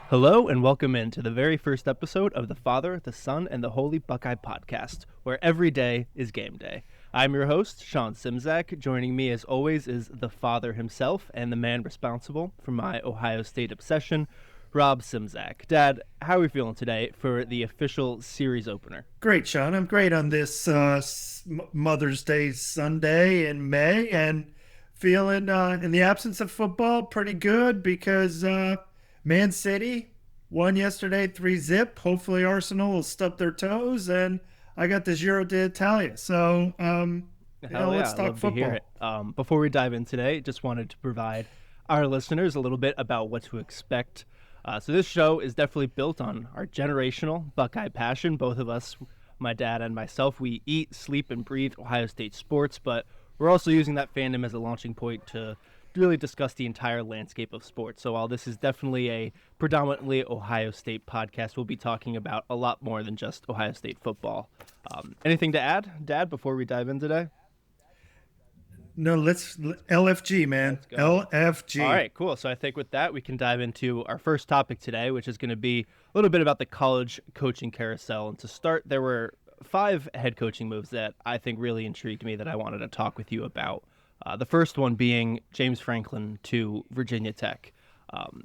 Hello and welcome into the very first episode of the Father, the Son, and the Holy Buckeye podcast, where every day is game day. I'm your host, Szymczak. Joining me as always is the father himself and the man responsible for my Ohio State obsession, Rob Szymczak. Dad, how are we feeling today for the official series opener? Great, Sean. I'm great on this Mother's Day Sunday in May, and feeling, in the absence of football, pretty good because Man City won yesterday 3-0. Hopefully Arsenal will stub their toes, and I got the Giro d'Italia. So, let's talk love football. to hear it. Before we dive in today, just wanted to provide our listeners a little bit about what to expect. So this show is definitely built on our generational Buckeye passion. Both of us, my dad and myself, we eat, sleep, and breathe Ohio State sports, but we're also using that fandom as a launching point to really discuss the entire landscape of sports. So while this is definitely a predominantly Ohio State podcast, we'll be talking about a lot more than just Ohio State football. Anything to add, Dad, before we dive in today? No, let's LFG, man. LFG. All right, cool. So I think with that, we can dive into our first topic today, which is going to be a little bit about the college coaching carousel. And to start, there were 5 head coaching moves that I think really intrigued me that I wanted to talk with you about. The first one being James Franklin to Virginia Tech.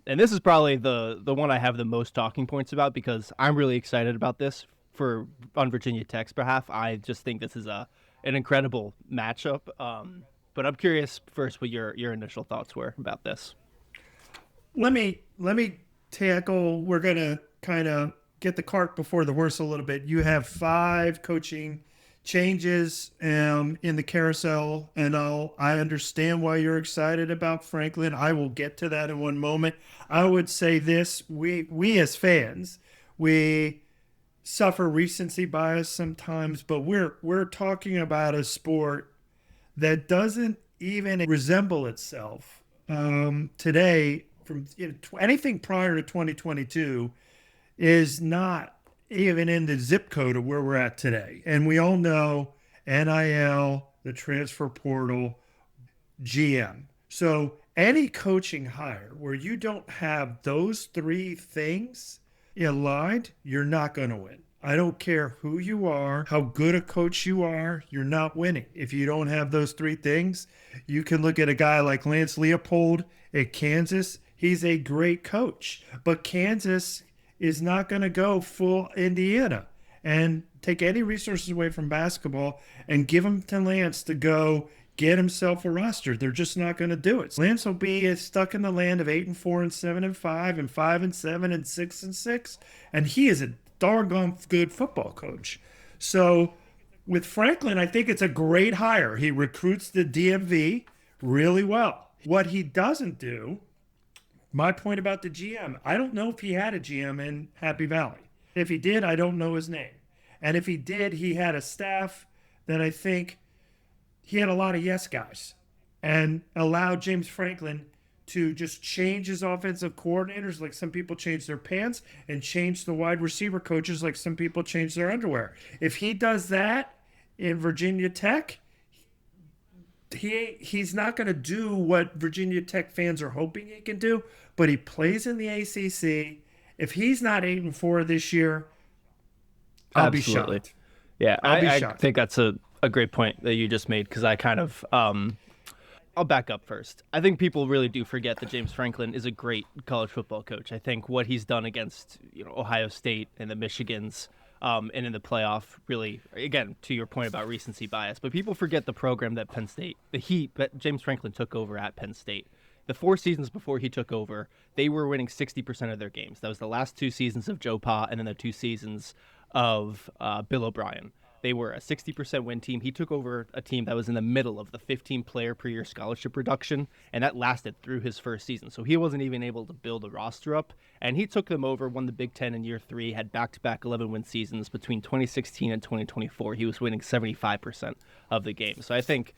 And this is probably the one I have the most talking points about because I'm really excited about this on Virginia Tech's behalf. I just think this is an incredible matchup. But I'm curious first what your initial thoughts were about this. Let me tackle. We're gonna kind of get the cart before the horse a little bit. You have 5 coaching changes in the carousel, and I understand why you're excited about Franklin. I will get to that in one moment. I would say this: we as fans, we suffer recency bias sometimes, but we're talking about a sport that doesn't even resemble itself today. From anything prior to 2022 is not even in the zip code of where we're at today. And we all know NIL, the transfer portal, GM. So any coaching hire where you don't have those 3 things aligned, you're not going to win. I don't care who you are, how good a coach you are, you're not winning. If you don't have those 3 things, you can look at a guy like Lance Leopold at Kansas. He's a great coach, but Kansas is not going to go full Indiana and take any resources away from basketball and give them to Lance to go get himself a roster. They're just not going to do it. Lance will be stuck in the land of 8-4 and 7-5 and 5-7 and 6-6, and he is a doggone good football coach. So with Franklin, I think it's a great hire. He recruits the DMV really well. What he doesn't do, my point about the GM, I don't know if he had a GM in Happy Valley. If he did, I don't know his name. And if he did, he had a staff that I think he had a lot of yes guys and allowed James Franklin to just change his offensive coordinators like some people change their pants and change the wide receiver coaches like some people change their underwear. If he does that in Virginia Tech, he's not going to do what Virginia Tech fans are hoping he can do, but he plays in the ACC. If he's not 8-4 this year, I'll be shocked. Yeah, I think that's a great point that you just made because I kind of I'll back up first. I think people really do forget that James Franklin is a great college football coach. I think what he's done against Ohio State and the Michigans and in the playoff, really, again, to your point about recency bias, but people forget the program that that James Franklin took over at Penn State. The 4 seasons before he took over, they were winning 60% of their games. That was the last 2 seasons of Joe Pa and then the 2 seasons of Bill O'Brien. They were a 60% win team. He took over a team that was in the middle of the 15-player per year scholarship reduction, and that lasted through his first season. So he wasn't even able to build a roster up, and he took them over, won the Big Ten in year 3, had back-to-back 11-win seasons between 2016 and 2024. He was winning 75% of the game. So I think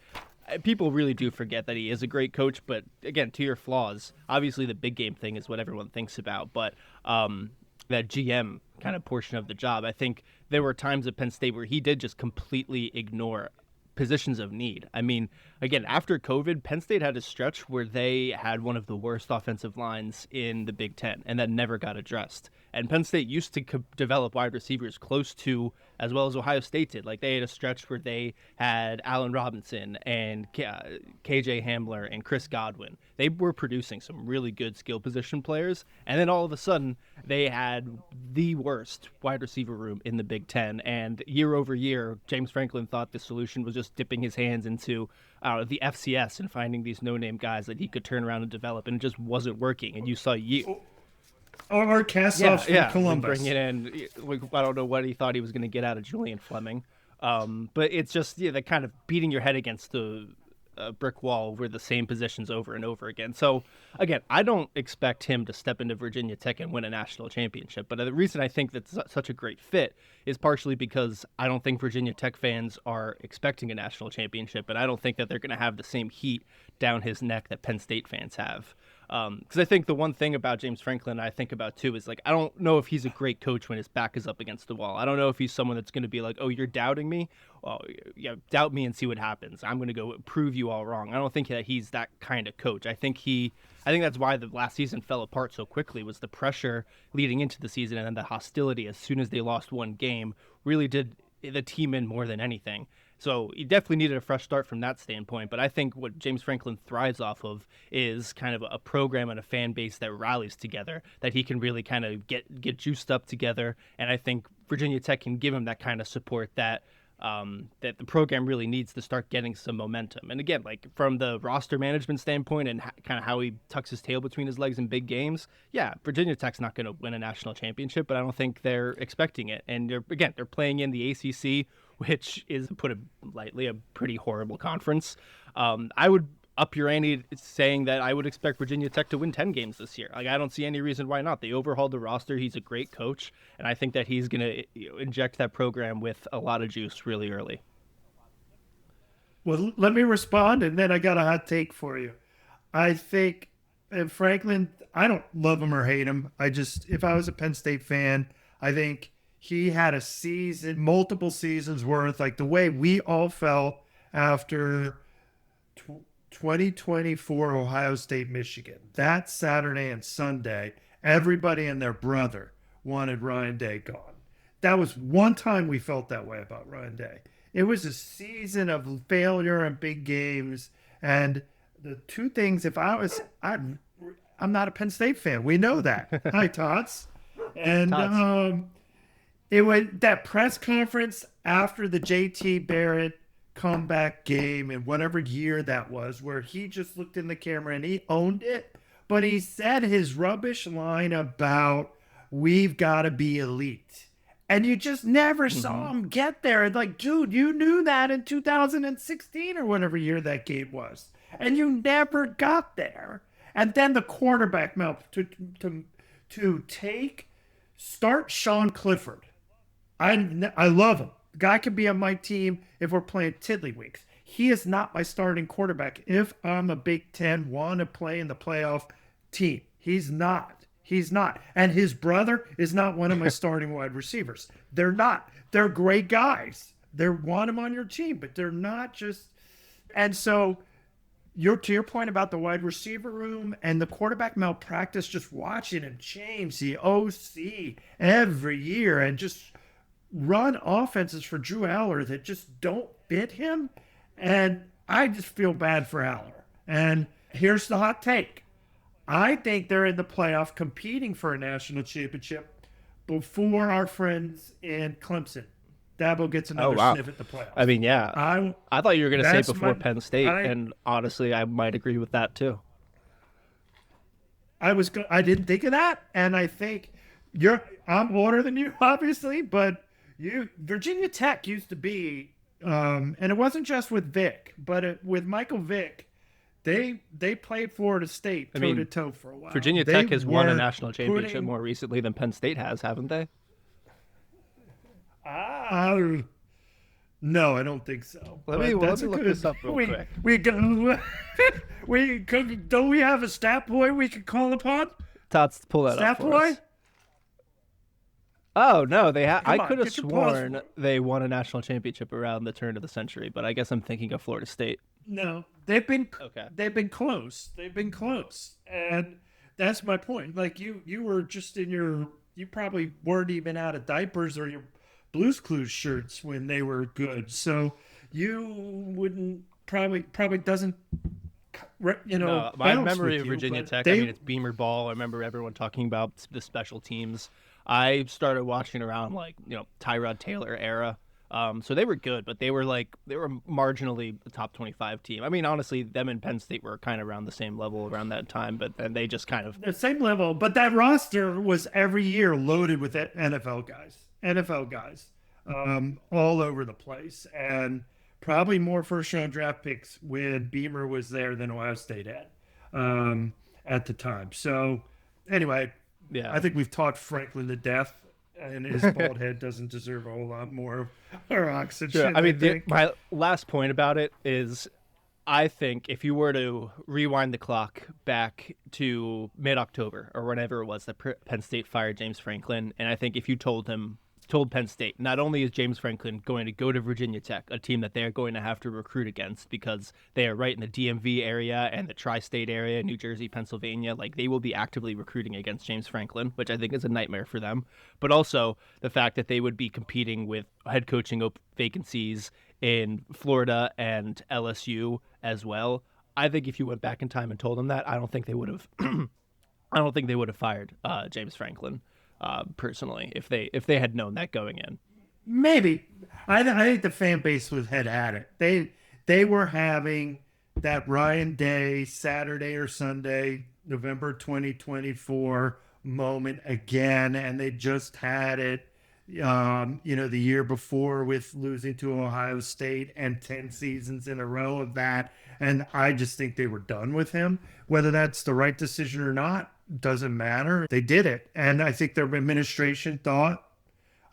people really do forget that he is a great coach, but again, to your flaws, obviously the big game thing is what everyone thinks about, but that GM kind of portion of the job, I think there were times at Penn State where he did just completely ignore positions of need. I mean, again, after COVID, Penn State had a stretch where they had one of the worst offensive lines in the Big Ten, and that never got addressed. And Penn State used to develop wide receivers close to, as well as Ohio State did. Like, they had a stretch where they had Allen Robinson and KJ Hamler and Chris Godwin. They were producing some really good skill position players. And then all of a sudden, they had the worst wide receiver room in the Big Ten. And year over year, James Franklin thought the solution was just dipping his hands into the FCS and finding these no-name guys that he could turn around and develop. And it just wasn't working. And you saw Or cast-offs from Columbus. Bring it in. I don't know what he thought he was going to get out of Julian Fleming. But it's just the kind of beating your head against the brick wall over the same positions over and over again. So, again, I don't expect him to step into Virginia Tech and win a national championship. But the reason I think that's such a great fit is partially because I don't think Virginia Tech fans are expecting a national championship, and I don't think that they're going to have the same heat down his neck that Penn State fans have. Because I think the one thing about James Franklin I think about too is, like, I don't know if he's a great coach when his back is up against the wall. I don't know if he's someone that's going to be like, oh, you're doubting me? Well, yeah, doubt me and see what happens. I'm going to go prove you all wrong. I don't think that he's that kind of coach. I think that's why the last season fell apart so quickly, was the pressure leading into the season, and then the hostility as soon as they lost one game really did the team in more than anything. So he definitely needed a fresh start from that standpoint. But I think what James Franklin thrives off of is kind of a program and a fan base that rallies together, that he can really kind of get juiced up together. And I think Virginia Tech can give him that kind of support that that the program really needs to start getting some momentum. And again, like, from the roster management standpoint and kind of how he tucks his tail between his legs in big games, yeah, Virginia Tech's not going to win a national championship, but I don't think they're expecting it. And they're playing in the ACC, which is, to put it lightly, a pretty horrible conference. I would up your ante saying that I would expect Virginia Tech to win 10 games this year. Like, I don't see any reason why not. They overhauled the roster. He's a great coach, and I think that he's going to inject that program with a lot of juice really early. Well, let me respond, and then I got a hot take for you. I think Franklin, I don't love him or hate him. If I was a Penn State fan, I think he had a season, multiple seasons worth, like the way we all felt after 2024 Ohio State, Michigan. That Saturday and Sunday, everybody and their brother wanted Ryan Day gone. That was one time we felt that way about Ryan Day. It was a season of failure and big games. And the two things, I'm not a Penn State fan. We know that. Hi, Tots. And Tots. It was that press conference after the JT Barrett comeback game in whatever year that was, where he just looked in the camera and he owned it, but he said his rubbish line about we've got to be elite, and you just never saw him get there. And like, dude, you knew that in 2016 or whatever year that game was, and you never got there. And then the quarterback mouth to start Sean Clifford. I love him. The guy could be on my team if we're playing tiddlywinks. He is not my starting quarterback if I'm a Big Ten, want to play in the playoff team. He's not. He's not. And his brother is not one of my starting wide receivers. They're not. They're great guys. They want them on your team, but they're not just. And so to your point about the wide receiver room and the quarterback malpractice, just watching him change the OC every year and just run offenses for Drew Aller that just don't fit him. And I just feel bad for Aller. And here's the hot take. I think they're in the playoff competing for a national championship before our friends in Clemson. Dabo gets another sniff at the playoffs. I mean, yeah. I thought you were going to say before Penn State, and honestly, I might agree with that too. I didn't think of that, and I think I'm older than you, obviously, but Virginia Tech used to be, and it wasn't just with Vic, but with Michael Vick, they played Florida State toe to toe for a while. Virginia Tech has won a national championship more recently than Penn State has, haven't they? No, I don't think so. Let me look this up real quick. Don't we have a stat boy we could call upon? Tots, pull that stat up for boy? us. Oh no, I On, could have get your paws sworn they won a national championship around the turn of the century, but I guess I'm thinking of Florida State. No, they've been Okay. they've been close, and that's my point. Like you were just in your, you probably weren't even out of diapers or your Blues Clues shirts when they were good, so you wouldn't probably doesn't No, my bounce memory with of you, Virginia but Tech, I mean, they it's Beamer ball. I remember everyone talking about the special teams. I started watching around like, Tyrod Taylor era. So they were good, but they were marginally a top 25 team. I mean, honestly, them and Penn State were kind of around the same level around that time, but then they just kind of. the same level, but that roster was every year loaded with NFL guys, all over the place, and probably more first round draft picks when Beamer was there than Ohio State had at the time. So anyway, Yeah. I think we've talked Franklin to death, and his bald head doesn't deserve a whole lot more of our oxygen. Sure. I mean, think. my last point about it is I think if you were to rewind the clock back to mid-October or whenever it was that Penn State fired James Franklin, and I think if you told Penn State, not only is James Franklin going to go to Virginia Tech, a team that they're going to have to recruit against because they are right in the DMV area and the tri-state area, New Jersey, Pennsylvania, like they will be actively recruiting against James Franklin, which I think is a nightmare for them. But also the fact that they would be competing with head coaching vacancies in Florida and LSU as well. I think if you went back in time and told them that, I don't think they would have. I don't think they would have fired James Franklin. Personally, if they had known that going in. Maybe. I think the fan base was had at it. They were having that Ryan Day Saturday or Sunday, November 2024 moment again, and they just had it the year before with losing to Ohio State and 10 seasons in a row of that. And I just think they were done with him. Whether that's the right decision or not doesn't matter. They did it. And I think their administration I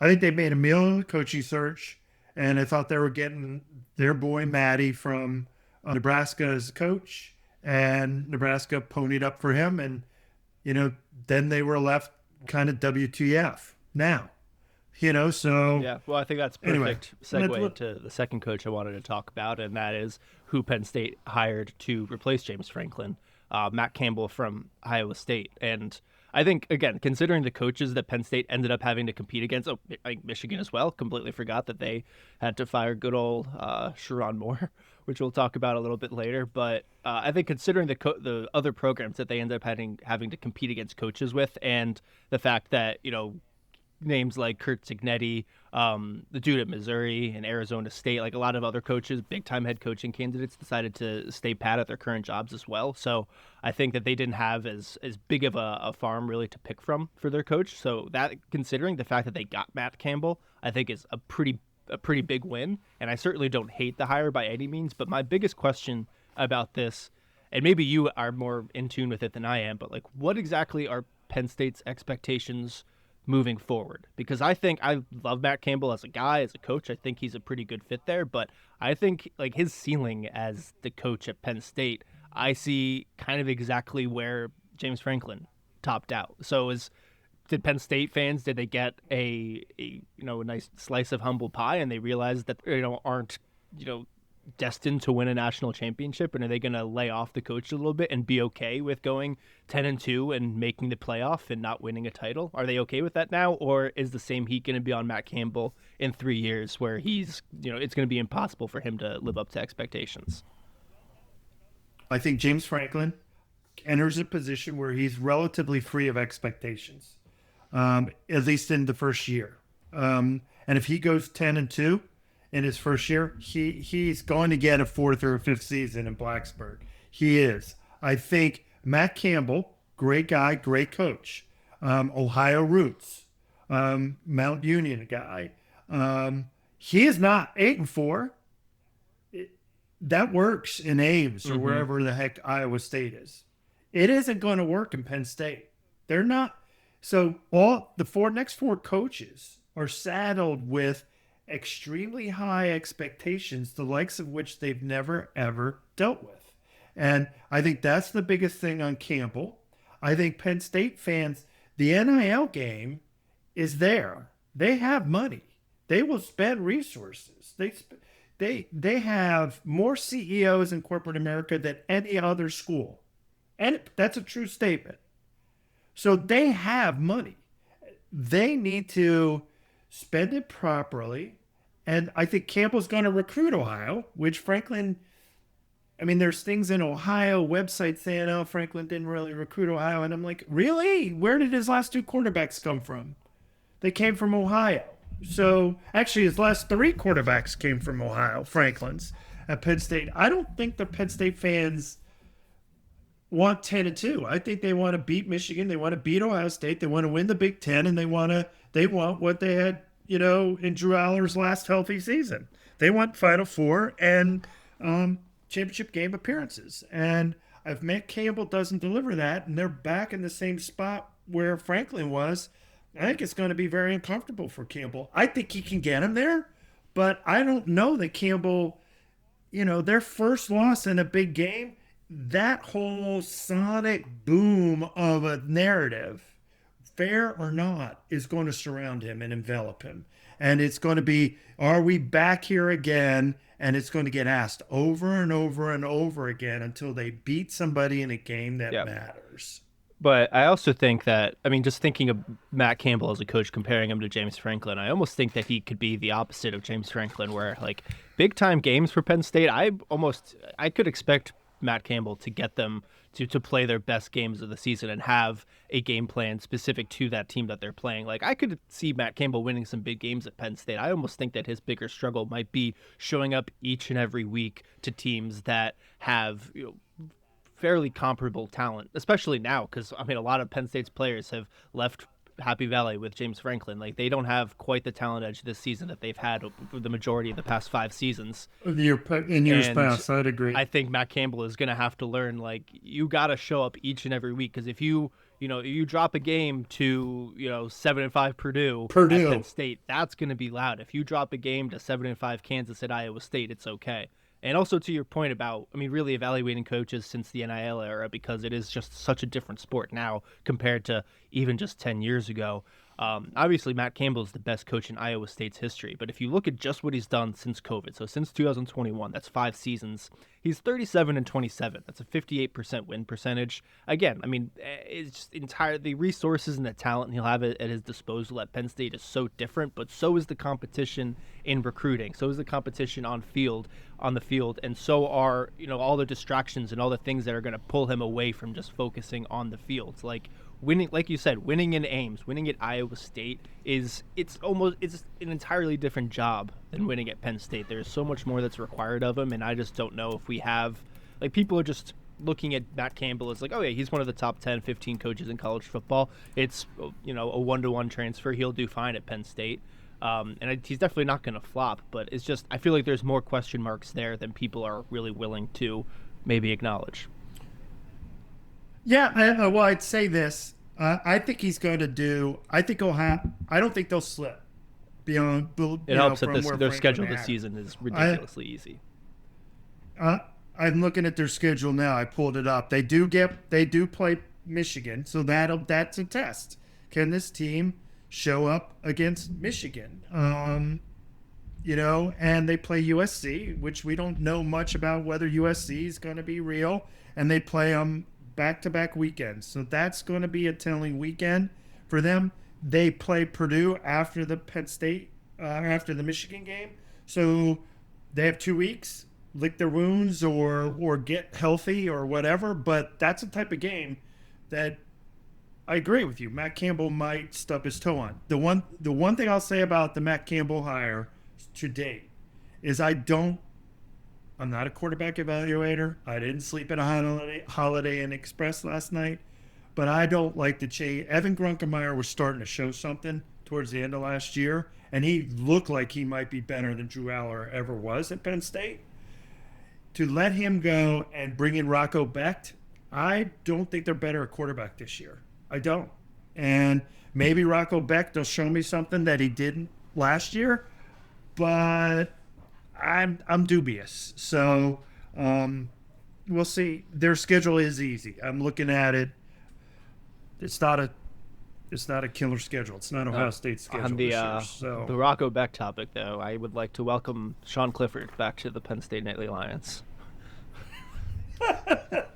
think they made a million coaching search, and I thought they were getting their boy Matty from Nebraska as a coach, and Nebraska ponied up for him. And, then they were left kind of WTF now. So yeah. Well, I think that's perfect segue to the second coach I wanted to talk about, and that is who Penn State hired to replace James Franklin, Matt Campbell from Iowa State. And I think, again, considering the coaches that Penn State ended up having to compete against, I think Michigan as well, completely forgot that they had to fire good old Sherrone Moore, which we'll talk about a little bit later. But I think considering the other programs that they ended up having to compete against coaches with, and the fact that, names like Kurt Cignetti, the dude at Missouri and Arizona State, like a lot of other coaches, big-time head coaching candidates decided to stay pat at their current jobs as well. So I think that they didn't have as big of a farm really to pick from for their coach. So that, considering the fact that they got Matt Campbell, I think is a pretty big win. And I certainly don't hate the hire by any means. But my biggest question about this, and maybe you are more in tune with it than I am, but like, what exactly are Penn State's expectations moving forward? Because I think I love Matt Campbell as a guy, as a coach. I think he's a pretty good fit there, but I think like his ceiling as the coach at Penn State, I see kind of exactly where James Franklin topped out. So did Penn State fans, did they get a nice slice of humble pie and they realized that aren't destined to win a national championship, and are they going to lay off the coach a little bit and be okay with going 10-2 and making the playoff and not winning a title? Are they okay with that now, or is the same heat going to be on Matt Campbell in 3 years where he's it's going to be impossible for him to live up to expectations? I think James Franklin enters a position where he's relatively free of expectations, at least in the first year. And if he goes 10-2 in his first year, he's going to get a fourth or a fifth season in Blacksburg. He is. I think Matt Campbell, great guy, great coach, Ohio roots, Mount Union guy. He is not 8-4. That works in Ames or wherever the heck Iowa State is. It isn't going to work in Penn State. They're not. So all the next four coaches are saddled with extremely high expectations, the likes of which they've never, ever dealt with. And I think that's the biggest thing on Campbell. I think Penn State fans, the NIL game is there. They have money. They will spend resources. They have more CEOs in corporate America than any other school. And that's a true statement. So they have money. They need to spend it properly. And I think Campbell's going to recruit Ohio, which Franklin, I mean, there's things in Ohio websites saying, oh, Franklin didn't really recruit Ohio. And I'm like, really? Where did his last two quarterbacks come from? They came from Ohio. So actually, his last three quarterbacks came from Ohio, Franklin's at Penn State. I don't think the Penn State fans want 10-2. I think they want to beat Michigan. They want to beat Ohio State. They want to win the Big Ten, and they want what they had, in Drew Aller's last healthy season. They want Final Four and championship game appearances. And if Matt Campbell doesn't deliver that, and they're back in the same spot where Franklin was, I think it's going to be very uncomfortable for Campbell. I think he can get him there, but I don't know that Campbell, their first loss in a big game, that whole sonic boom of a narrative, fair or not, is going to surround him and envelop him. And it's going to be, are we back here again? And it's going to get asked over and over and over again until they beat somebody in a game that matters. But I also think that, just thinking of Matt Campbell as a coach, comparing him to James Franklin, I almost think that he could be the opposite of James Franklin, where like big time games for Penn State, I could expect Matt Campbell to get them to play their best games of the season and have a game plan specific to that team that they're playing. Like, I could see Matt Campbell winning some big games at Penn State. I almost think that his bigger struggle might be showing up each and every week to teams that have, fairly comparable talent, especially now, because a lot of Penn State's players have left Happy Valley with James Franklin. Like, they don't have quite the talent edge this season that they've had for the majority of the past 5 seasons. In years past, I'd agree. I think Matt Campbell is going to have to learn, like, you got to show up each and every week, because if you drop a game to 7-5 Purdue at Penn State, that's going to be loud. If you drop a game to 7-5 Kansas at Iowa State, it's okay. And also to your point about, really evaluating coaches since the NIL era, because it is just such a different sport now compared to even just 10 years ago. Obviously, Matt Campbell is the best coach in Iowa State's history. But if you look at just what he's done since COVID, so since 2021, that's 5 seasons, he's 37-27. That's a 58% win percentage. Again, it's just the resources and the talent he'll have at his disposal at Penn State is so different, but so is the competition in recruiting. So is the competition on the field, and so are, all the distractions and all the things that are going to pull him away from just focusing on the field. Like, winning, like you said, winning in Ames, winning at Iowa State it's an entirely different job than winning at Penn State. There's so much more that's required of him, and I just don't know if we have, like, people are just looking at Matt Campbell as like, oh yeah, he's one of the top 10, 15 coaches in college football. It's, a 1-to-1 transfer. He'll do fine at Penn State. And he's definitely not going to flop, but it's just, I feel like there's more question marks there than people are really willing to maybe acknowledge. Yeah, well, I'd say this. I think he's going to do. I don't think they'll slip beyond. It helps that their schedule this season is ridiculously easy. I'm looking at their schedule now. I pulled it up. They do play Michigan, so that's a test. Can this team show up against Michigan? And they play USC, which we don't know much about whether USC is going to be real, and they play them back-to-back weekends. So that's going to be a telling weekend for them. They play Purdue after the Penn State, after the Michigan game. So they have 2 weeks, lick their wounds or get healthy or whatever. But that's a type of game that I agree with you. Matt Campbell might stub his toe on. The one thing I'll say about the Matt Campbell hire to date is I'm not a quarterback evaluator. I didn't sleep at a Holiday Inn Express last night, but I don't like the change. Evan Grunkemeyer was starting to show something towards the end of last year, and he looked like he might be better than Drew Aller ever was at Penn State. To let him go and bring in Rocco Becht, I don't think they're better at quarterback this year. I don't. And maybe Rocco Becht will show me something that he didn't last year, but I'm dubious. So we'll see. Their schedule is easy. I'm looking at it. It's not a killer schedule. It's not Ohio State's schedule On the this year. So the Rocco Beck topic, though, I would like to welcome Sean Clifford back to the Penn State Nightly Lions.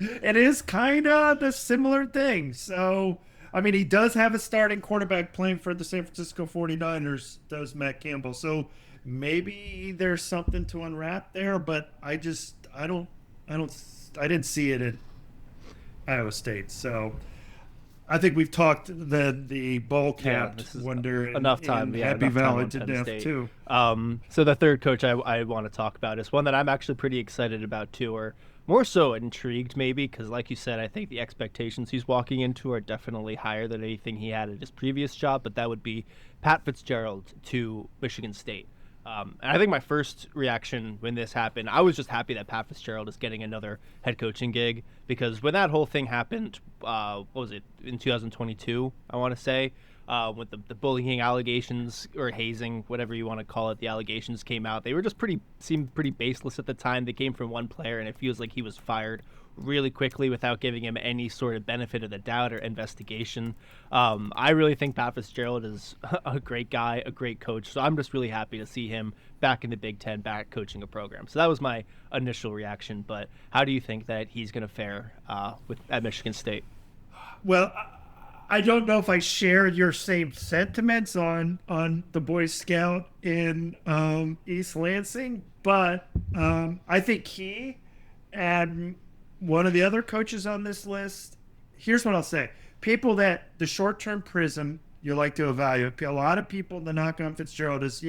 it is kind of the similar thing. So, I mean, he does have a starting quarterback playing for the San Francisco 49ers, does Matt Campbell. So maybe there's something to unwrap there, but I didn't see it at Iowa State. So I think we've talked the bowl capped wonder enough time. Happy Valley to death State. too. So the third coach I want to talk about is one that I'm actually pretty excited about too, or more so intrigued maybe, because like you said, I think the expectations he's walking into are definitely higher than anything he had at his previous job. But that would be Pat Fitzgerald to Michigan State. And I think my first reaction when this happened, I was just happy that Pat Fitzgerald is getting another head coaching gig, because when that whole thing happened, what was it, in 2022, I want to say, with the bullying allegations or hazing, whatever you want to call it, the allegations came out. They were just seemed pretty baseless at the time. They came from one player, and it feels like he was fired really quickly without giving him any sort of benefit of the doubt or investigation. I really think Pat Fitzgerald is a great guy, a great coach. So I'm just really happy to see him back in the Big Ten, back coaching a program. So that was my initial reaction. But how do you think that he's going to fare at Michigan State? Well, I don't know if I share your same sentiments on the Boy Scout in East Lansing, but I think he and one of the other coaches on this list, here's what I'll say. People that the short-term prism you like to evaluate. A lot of people, the knock on Fitzgerald is,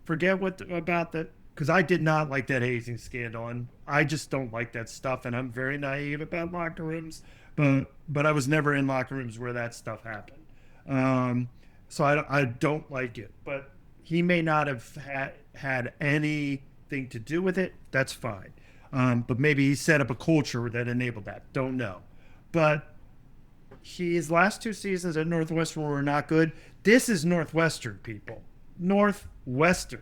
forget about that, because I did not like that hazing scandal, and I just don't like that stuff, and I'm very naive about locker rooms, but I was never in locker rooms where that stuff happened. So I don't like it, but he may not have had anything to do with it. That's fine. But maybe he set up a culture that enabled that. Don't know. But his last two seasons at Northwestern were not good. This is Northwestern, people. Northwestern.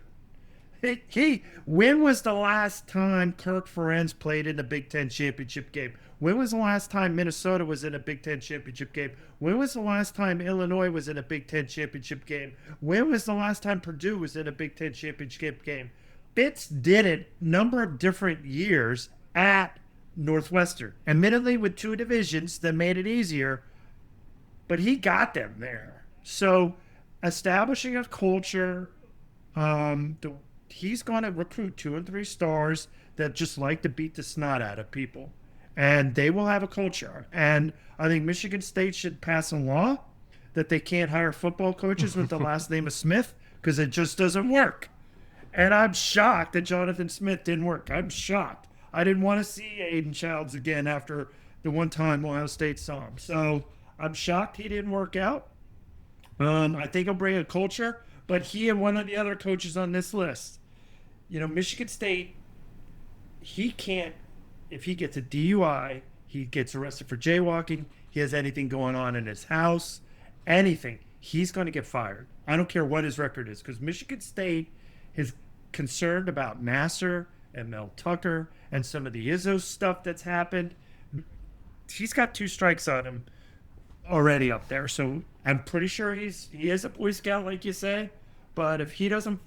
When was the last time Kirk Ferentz played in a Big Ten championship game? When was the last time Minnesota was in a Big Ten championship game? When was the last time Illinois was in a Big Ten championship game? When was the last time Purdue was in a Big Ten championship game? Fitz did it a number of different years at Northwestern. Admittedly, with two divisions that made it easier, but he got them there. So establishing a culture, he's going to recruit 2 and 3 stars that just like to beat the snot out of people. And they will have a culture. And I think Michigan State should pass a law that they can't hire football coaches with the last name of Smith, because it just doesn't work. And I'm shocked that Jonathan Smith didn't work. I'm shocked. I didn't want to see Aiden Childs again after the one time Ohio State saw him. So I'm shocked he didn't work out. I think he'll bring a culture, but he and one of the other coaches on this list, Michigan State, he can't, if he gets a DUI, he gets arrested for jaywalking, he has anything going on in his house, anything, he's going to get fired. I don't care what his record is, because Michigan State is concerned about Nasser and Mel Tucker and some of the Izzo stuff that's happened. He's got 2 strikes on him already up there, so I'm pretty sure he is a Boy Scout, like you say, but if he doesn't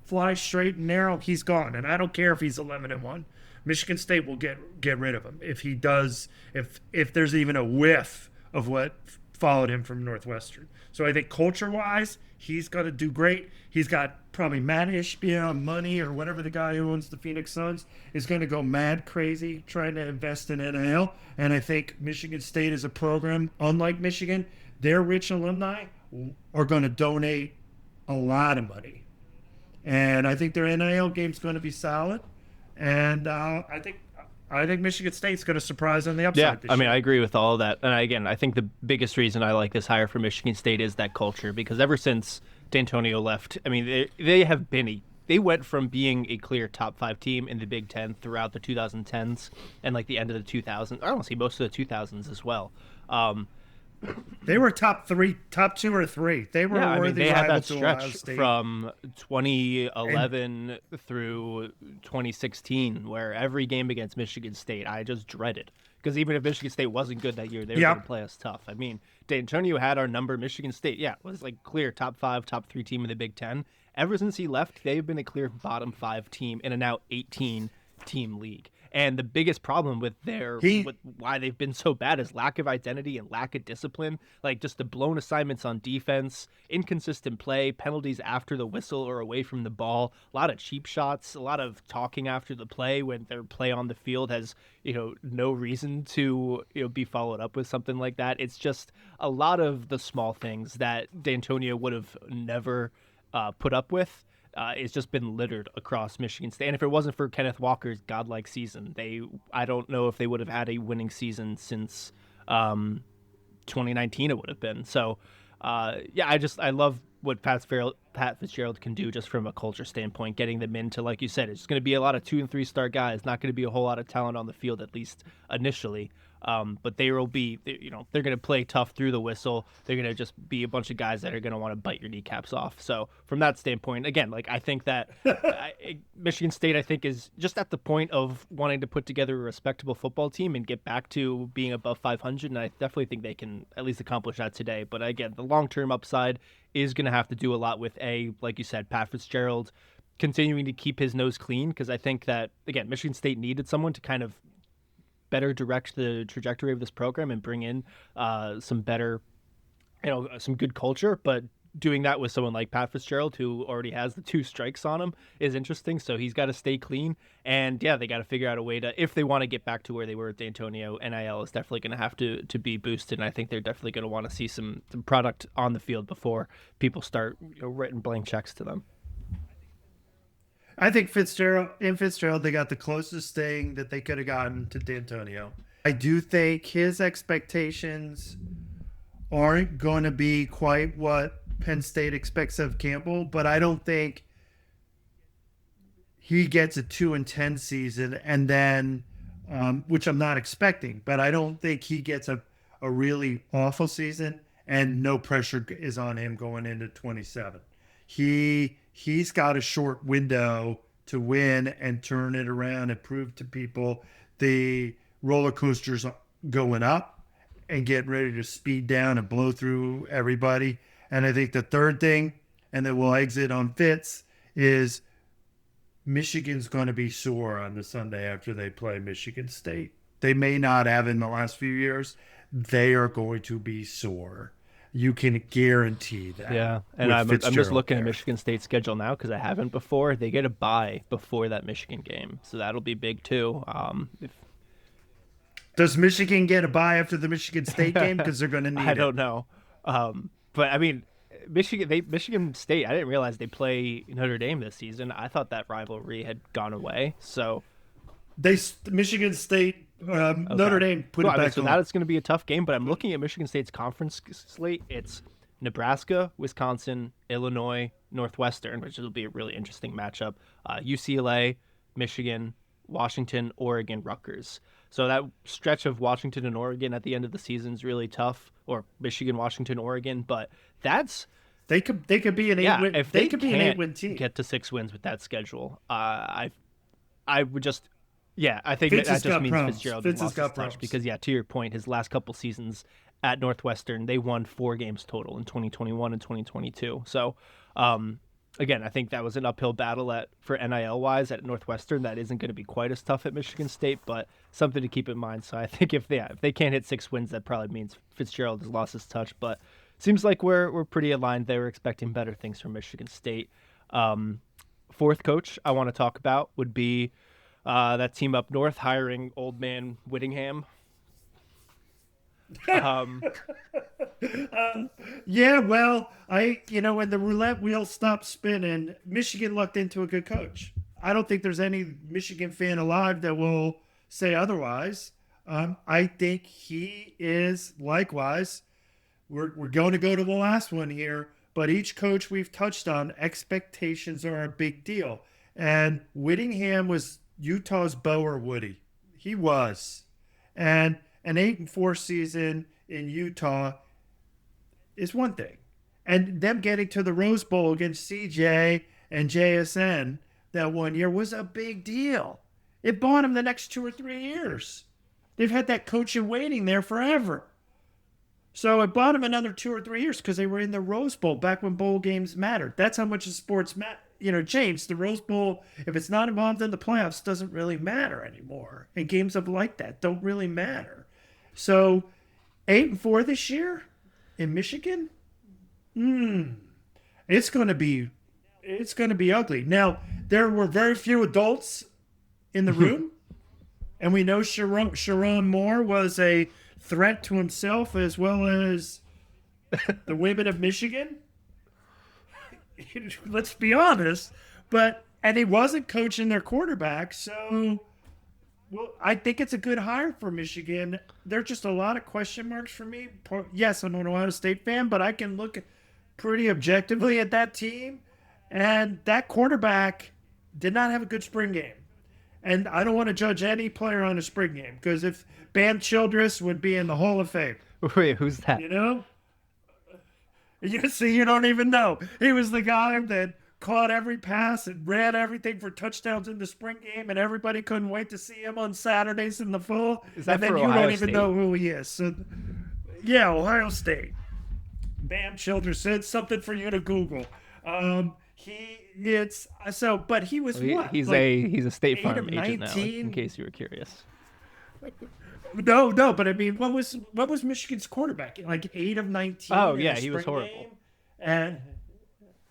fly straight and narrow, he's gone. And I don't care if he's 11-1. Michigan State will get rid of him if he does, if there's even a whiff of what followed him from Northwestern. So I think culture-wise, he's going to do great. He's got probably Matt Ishbia money, or whatever the guy who owns the Phoenix Suns is going to go mad crazy trying to invest in NIL. And I think Michigan State is a program, unlike Michigan, their rich alumni are going to donate a lot of money. And I think their NIL game's going to be solid. And I think Michigan State's going to surprise on the upside this year. I agree with all of that. And again, I think the biggest reason I like this hire for Michigan State is that culture, because ever since D'Antonio left, they went from being a clear top 5 team in the Big Ten throughout the 2010s and like the end of the 2000s. I don't see most of the 2000s as well. They were top 2 or 3. They were they had that to Ohio stretch State. from 2011 through 2016 where every game against Michigan State I just dreaded, because even if Michigan State wasn't good that year, they were going to play us tough. I mean, D'Antonio had our number. Michigan State, was like clear top 5, top 3 team in the Big Ten. Ever since he left, they've been a clear bottom 5 team in a now 18-team league. And the biggest problem with why they've been so bad is lack of identity and lack of discipline. Like just the blown assignments on defense, inconsistent play, penalties after the whistle or away from the ball, a lot of cheap shots, a lot of talking after the play when their play on the field has, no reason to, be followed up with something like that. It's just a lot of the small things that D'Antonio would have never put up with. It's just been littered across Michigan State. And if it wasn't for Kenneth Walker's godlike season, I don't know if they would have had a winning season since 2019 it would have been. So, I love what Pat Fitzgerald can do just from a culture standpoint, getting them into, like you said, it's going to be a lot of 2 and 3 star guys, not going to be a whole lot of talent on the field, at least initially. But they will be, they're going to play tough through the whistle. They're going to just be a bunch of guys that are going to want to bite your kneecaps off. So from that standpoint, again, like I think that Michigan State, I think, is just at the point of wanting to put together a respectable football team and get back to being above 500. And I definitely think they can at least accomplish that today. But again, the long-term upside is going to have to do a lot with like you said, Pat Fitzgerald continuing to keep his nose clean. Because I think that, again, Michigan State needed someone to kind of better direct the trajectory of this program and bring in some better, some good culture. But doing that with someone like Pat Fitzgerald, who already has the 2 strikes on him, is interesting. So he's got to stay clean. And they got to figure out a way to, if they want to get back to where they were with D'Antonio, NIL is definitely going to have to be boosted. And I think they're definitely going to want to see some product on the field before people start writing blank checks to them. I think Fitzgerald, they got the closest thing that they could have gotten to D'Antonio. I do think his expectations aren't going to be quite what Penn State expects of Campbell, but I don't think he gets a 2-10 season and then, which I'm not expecting, but I don't think he gets a really awful season and no pressure is on him going into 27. He's got a short window to win and turn it around and prove to people the roller coaster's going up and getting ready to speed down and blow through everybody. And I think the third thing, and then we'll exit on Fitz, is Michigan's going to be sore on the Sunday after they play Michigan State. They may not have in the last few years. They are going to be sore. You can guarantee that. Yeah, and I'm just looking at Michigan State's schedule now because I haven't before. They get a bye before that Michigan game, so that'll be big too. Does Michigan get a bye after the Michigan State game? Because they're going to need it. I don't know. But I mean, Michigan State, I didn't realize they play Notre Dame this season. I thought that rivalry had gone away. So Michigan State, Notre Dame put it back so on. that is going to be a tough game, but I'm looking at Michigan State's conference slate. It's Nebraska, Wisconsin, Illinois, Northwestern, which will be a really interesting matchup. UCLA, Michigan, Washington, Oregon, Rutgers. So that stretch of Washington and Oregon at the end of the season is really tough, or Michigan, Washington, Oregon. But they could be an 8-win. If they could be an 8-win team. Get to 6 wins with that schedule, I would just. Yeah, I think Fitz that just means problems. Fitzgerald Fitz lost has got his touch problems. because, to your point, his last couple seasons at Northwestern, they won 4 games total in 2021 and 2022. So, again, I think that was an uphill battle for NIL-wise at Northwestern. That isn't going to be quite as tough at Michigan State, but something to keep in mind. So I think if they can't hit 6 wins, that probably means Fitzgerald has lost his touch. But seems like we're pretty aligned. They were expecting better things from Michigan State. Fourth coach I want to talk about would be that team up north hiring old man Whittingham. Yeah, well, when the roulette wheel stopped spinning, Michigan lucked into a good coach. I don't think there's any Michigan fan alive that will say otherwise. I think he is likewise. We're going to go to the last one here, but each coach we've touched on, expectations are a big deal. And Whittingham was Utah's Bo or Woody. He was. And an 8-4 season in Utah is one thing. And them getting to the Rose Bowl against CJ and JSN that one year was a big deal. It bought them the next 2 or 3 years. They've had that coach in waiting there forever. So I bought him another 2 or 3 years because they were in the Rose Bowl back when bowl games mattered. That's how much the sports changed. The Rose Bowl, if it's not involved in the playoffs, doesn't really matter anymore. And games of like that don't really matter. So 8-4 this year in Michigan, it's going to be ugly. Now, there were very few adults in the room, and we know Sharon Moore was a threat to himself as well as the women of Michigan. Let's be honest. And he wasn't coaching their quarterback, so I think it's a good hire for Michigan. There are just a lot of question marks for me. Yes, I'm an Ohio State fan, but I can look pretty objectively at that team. And that quarterback did not have a good spring game. And I don't want to judge any player on a spring game because if Bam Childress would be in the Hall of Fame. Wait, who's that? You know? You see, you don't even know. He was the guy that caught every pass and ran everything for touchdowns in the spring game, and everybody couldn't wait to see him on Saturdays in the fall. Is that and then for you Ohio don't even State? know who he is. So, yeah, Ohio State. Bam Childress said something for you to Google. But he was what? He's like a State Farm agent 19? now, in case you were curious. No, but I mean, what was Michigan's quarterback? Like 8 of 19. Oh yeah, he was horrible. Game? And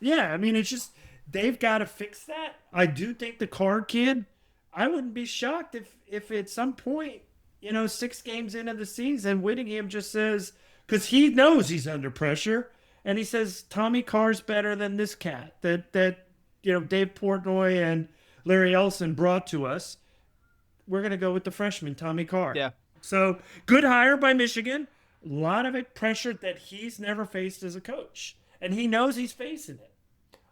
yeah, I mean, it's just they've got to fix that. I do think the Card kid. I wouldn't be shocked if at some point, 6 games into the season, Whittingham just says, because he knows he's under pressure, and he says Tommy Carr's better than this cat that Dave Portnoy and Larry Ellison brought to us. We're gonna go with the freshman Tommy Carr. Yeah. So good hire by Michigan. A lot of it pressured that he's never faced as a coach, and he knows he's facing it.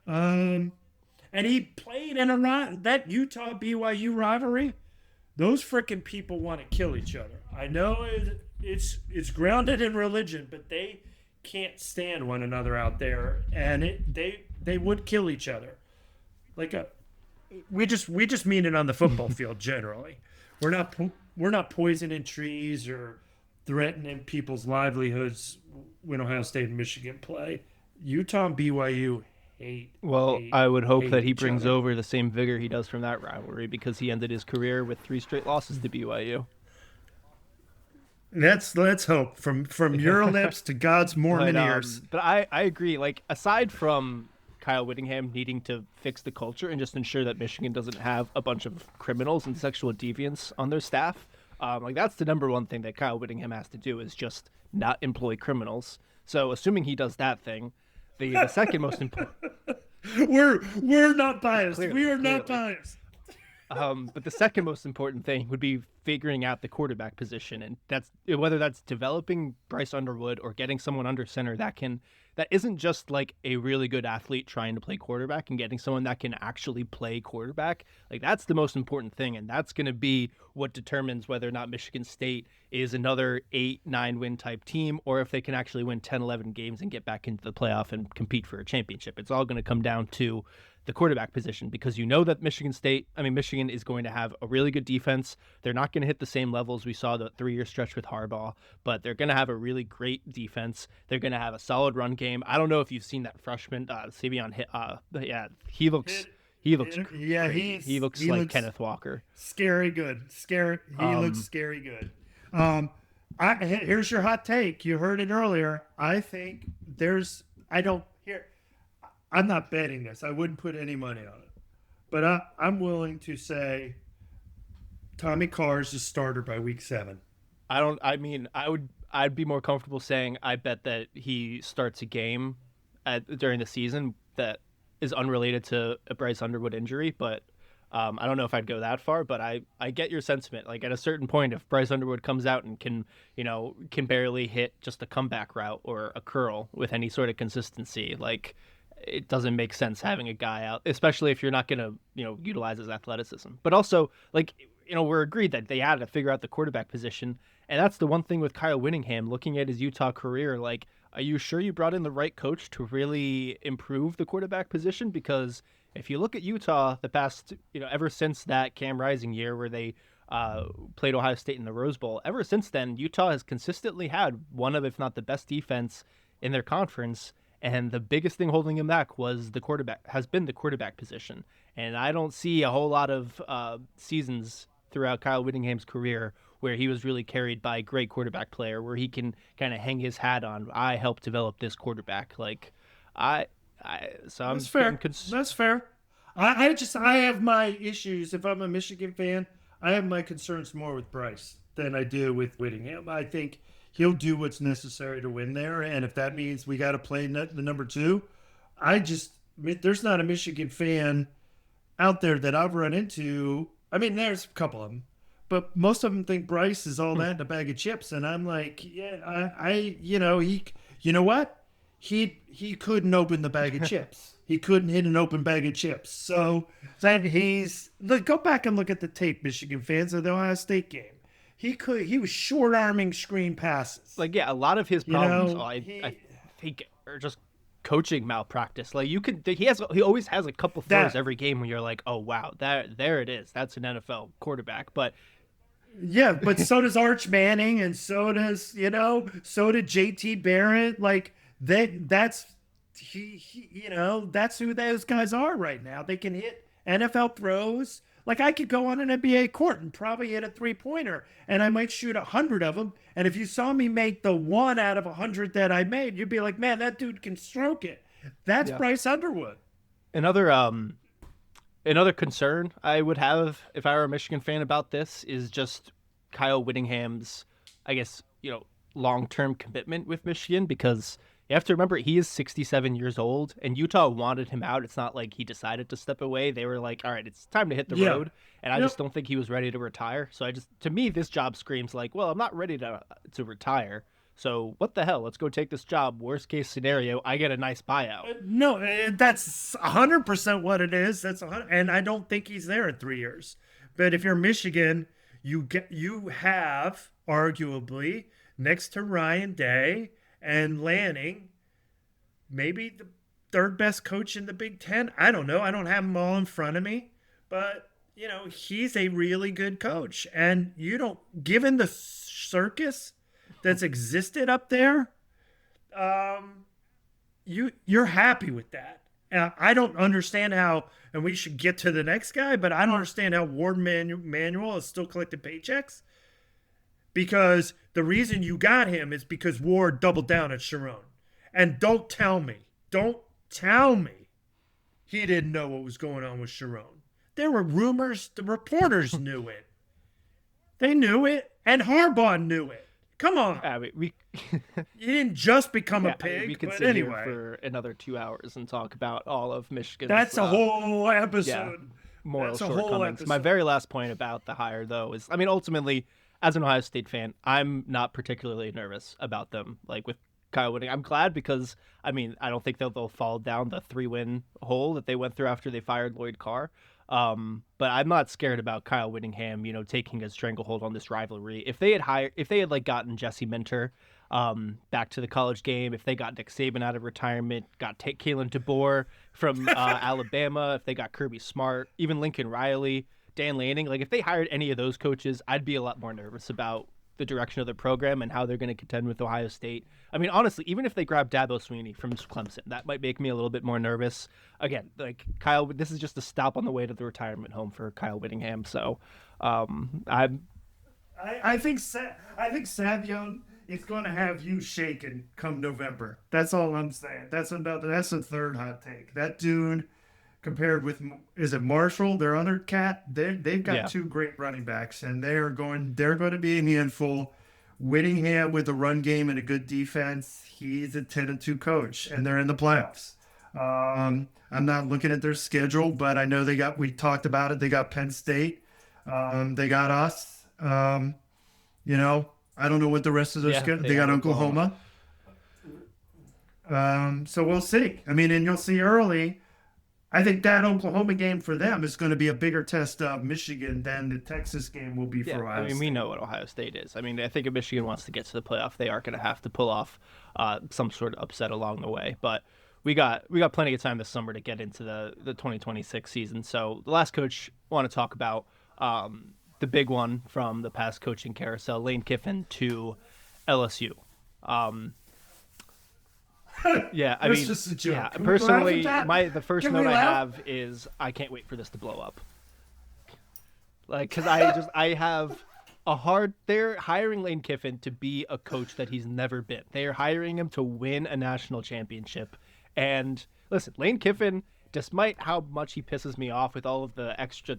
And he played in that Utah BYU rivalry. Those freaking people want to kill each other. I know it's grounded in religion, but they can't stand one another out there, and they would kill each other. We just mean it on the football field generally. We're not poisoning trees or threatening people's livelihoods when Ohio State and Michigan play. Utah and BYU hate. I would hope that he each brings other. over the same vigor he does from that rivalry because he ended his career with 3 straight losses to BYU. Let's hope from your lips to God's Mormon ears. But I agree. Like, aside from Kyle Whittingham needing to fix the culture and just ensure that Michigan doesn't have a bunch of criminals and sexual deviants on their staff, that's the number one thing that Kyle Whittingham has to do is just not employ criminals. So assuming he does that thing, the second most important. We're not biased. Clearly, we are not biased. But the second most important thing would be figuring out the quarterback position, and that's whether that's developing Bryce Underwood or getting someone under center that isn't just like a really good athlete trying to play quarterback and getting someone that can actually play quarterback. Like, that's the most important thing, and that's going to be what determines whether or not Michigan State is another 8-9 win type team or if they can actually win 10-11 games and get back into the playoff and compete for a championship. It's all going to come down to the quarterback position, because that Michigan is going to have a really good defense. They're not going to hit the same levels we saw the 3-year stretch with Harbaugh, but they're going to have a really great defense. They're going to have a solid run game. I don't know if you've seen that freshman, Savion. He looks great. He looks like Kenneth Walker. Scary good. He looks scary good. Here's your hot take. You heard it earlier. I think I'm not betting this. I wouldn't put any money on it. But I'm willing to say Tommy Carr is the starter by week 7. I'd be more comfortable saying I bet that he starts a game during the season that is unrelated to a Bryce Underwood injury, but I don't know if I'd go that far, but I get your sentiment. Like, at a certain point, if Bryce Underwood comes out and can barely hit just a comeback route or a curl with any sort of consistency, like, it doesn't make sense having a guy out, especially if you're not going to, utilize his athleticism. But also, we're agreed that they had to figure out the quarterback position. And that's the one thing with Kyle Whittingham, looking at his Utah career, like, are you sure you brought in the right coach to really improve the quarterback position? Because if you look at Utah the past, ever since that Cam Rising year where they played Ohio State in the Rose Bowl. Ever since then, Utah has consistently had one of, if not the best defense in their conference. And the biggest thing holding him back has been the quarterback position. And I don't see a whole lot of seasons throughout Kyle Whittingham's career where he was really carried by a great quarterback player, where he can kind of hang his hat on, I helped develop this quarterback. Like, so I'm That's fair. That's fair. I have my issues. If I'm a Michigan fan, I have my concerns more with Bryce than I do with Whittingham. I think he'll do what's necessary to win there, and if that means we got to play the number 2, there's not a Michigan fan out there that I've run into. I mean, there's a couple of them, but most of them think Bryce is all that in a bag of chips, and I'm like, yeah, you know what? He couldn't open the bag of chips. He couldn't hit an open bag of chips. So go back and look at the tape, Michigan fans, of the Ohio State game. He was short arming screen passes. Like, yeah, a lot of his problems I think are just coaching malpractice. Like, he always has a couple throws every game where you're like, oh wow, there it is. That's an NFL quarterback. But yeah, but so does Arch Manning, and so did JT Barrett. Like that's who those guys are right now. They can hit NFL throws. Like, I could go on an NBA court and probably hit a 3-pointer, and I might shoot 100 of them. And if you saw me make the 1 out of 100 that I made, you'd be like, man, that dude can stroke it. That's Bryce Underwood. Another concern I would have if I were a Michigan fan about this is just Kyle Whittingham's, I guess, long-term commitment with Michigan, because you have to remember he is 67 years old, and Utah wanted him out. It's not like he decided to step away. They were like, all right, it's time to hit the road. And I just don't think he was ready to retire. So to me, this job screams like, well, I'm not ready to retire. So what the hell? Let's go take this job. Worst case scenario, I get a nice buyout. No, that's 100% what it is. And I don't think he's there in 3 years. But if you're Michigan, you have arguably next to Ryan Day and Lanning, maybe the third best coach in the Big Ten. I don't know. I don't have them all in front of me, but he's a really good coach. And given the circus that's existed up there, you're happy with that. I don't understand how, and we should get to the next guy, but I don't understand how Ward Manuel is still collecting paychecks. Because the reason you got him is because Ward doubled down at Sharon. And don't tell me he didn't know what was going on with Sharon. There were rumors, the reporters knew it. They knew it, and Harbaugh knew it. Come on. You didn't just become a pig. We can sit here for another 2 hours and talk about all of Michigan's. That's a whole episode. Moral shortcomings. My very last point about the hire, though, is, ultimately, as an Ohio State fan, I'm not particularly nervous about them. Like, with Kyle Whittingham, I'm glad because, I don't think they'll fall down the 3-win hole that they went through after they fired Lloyd Carr. But I'm not scared about Kyle Whittingham, taking a stranglehold on this rivalry. If they had gotten Jesse Minter back to the college game, if they got Nick Saban out of retirement, got Kalen DeBoer from Alabama, if they got Kirby Smart, even Lincoln Riley, Dan Lanning, like, if they hired any of those coaches, I'd be a lot more nervous about the direction of the program and how they're going to contend with Ohio State. Honestly, even if they grab Dabo Swinney from Clemson, that might make me a little bit more nervous. Again, like, Kyle, this is just a stop on the way to the retirement home for Kyle Whittingham. So, I think Savion is going to have you shaken come November. That's all I'm saying. That's a third hot take. That dude, compared with, is it Marshall, their other cat? They've got 2 great running backs, and they're going to be a handful. Whittingham with a run game and a good defense, he's a 10-2 coach, and they're in the playoffs. I'm not looking at their schedule, but I know we talked about it. They got Penn State. They got us. I don't know what the rest of their schedule. They got Oklahoma. So we'll see. And you'll see early. I think that Oklahoma game for them is going to be a bigger test of Michigan than the Texas game will be for Ohio State. We know what Ohio State is. I think if Michigan wants to get to the playoff, they are going to have to pull off some sort of upset along the way. But we got plenty of time this summer to get into the 2026 season. So the last coach I want to talk about, the big one from the past coaching carousel, Lane Kiffin to LSU. Yeah, I mean, just a joke. yeah. Can we laugh Personally, at that? the first Can we note I laugh? have is I can't wait for this to blow up. Like, because I have a hard. They're hiring Lane Kiffin to be a coach that he's never been. They are hiring him to win a national championship. And listen, Lane Kiffin, despite how much he pisses me off with all of the extra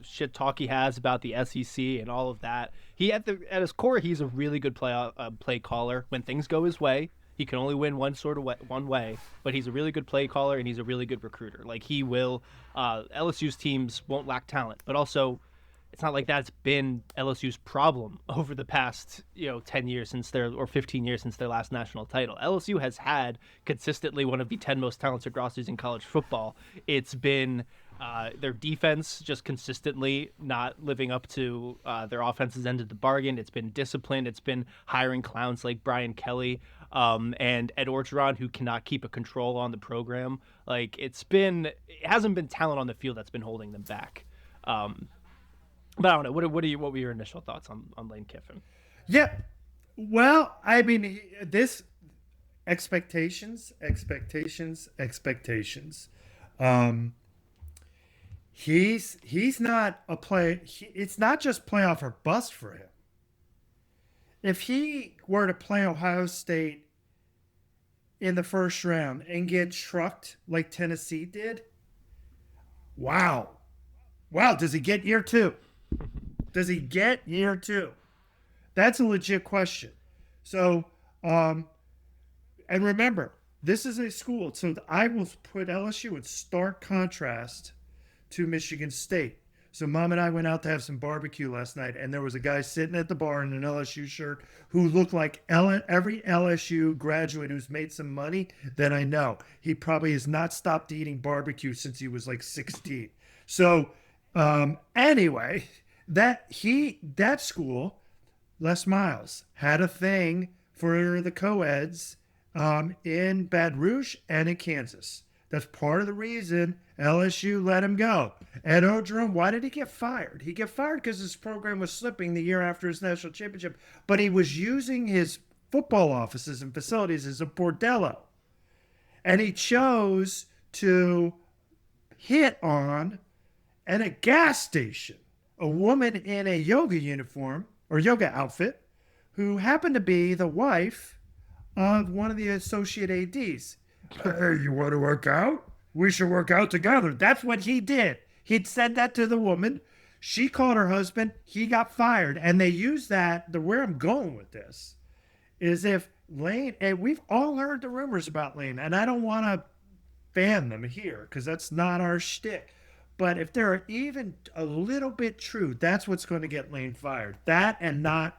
shit talk he has about the SEC and all of that, he at his core, he's a really good play caller. When things go his way, he can only win one way, but he's a really good play caller and he's a really good recruiter. Like he will, LSU's teams won't lack talent, but also it's not like that's been LSU's problem over the past 10 years or 15 years since their last national title. LSU has had consistently one of the 10 most talented rosters in college football. It's been their defense just consistently not living up to their offense's end of the bargain. It's been disciplined. It's been hiring clowns like Brian Kelly and Ed Orgeron, who cannot keep a control on the program. Like it hasn't been talent on the field that's been holding them back. But I don't know. What were your initial thoughts on Lane Kiffin? Yeah. Well, I mean, this expectations. He's not a play. It's not just playoff or bust for him. If he were to play Ohio State in the first round and get trucked like Tennessee did, wow, does he get year two? Does he get year two? That's a legit question. So, and remember, this is a school. So I will put LSU in stark contrast to Michigan State. So Mom and I went out to have some barbecue last night, and there was a guy sitting at the bar in an LSU shirt who looked like every LSU graduate who's made some money that I know. He probably has not stopped eating barbecue since he was like 16. So anyway, that school, Les Miles, had a thing for the co-eds in Baton Rouge and in Kansas. That's part of the reason LSU let him go. Ed Orgeron, why did he get fired? He got fired because his program was slipping the year after his national championship, but he was using his football offices and facilities as a bordello. And he chose to hit on, at a gas station, a woman in a yoga uniform or yoga outfit who happened to be the wife of one of the associate ADs. Hey, you want to work out? We should work out together. That's what he did. He'd said that to the woman. She called her husband. He got fired. And they used that. Where I'm going with this is if Lane, and we've all heard the rumors about Lane, and I don't want to fan them here because that's not our shtick. But if they're even a little bit true, that's what's going to get Lane fired. That and not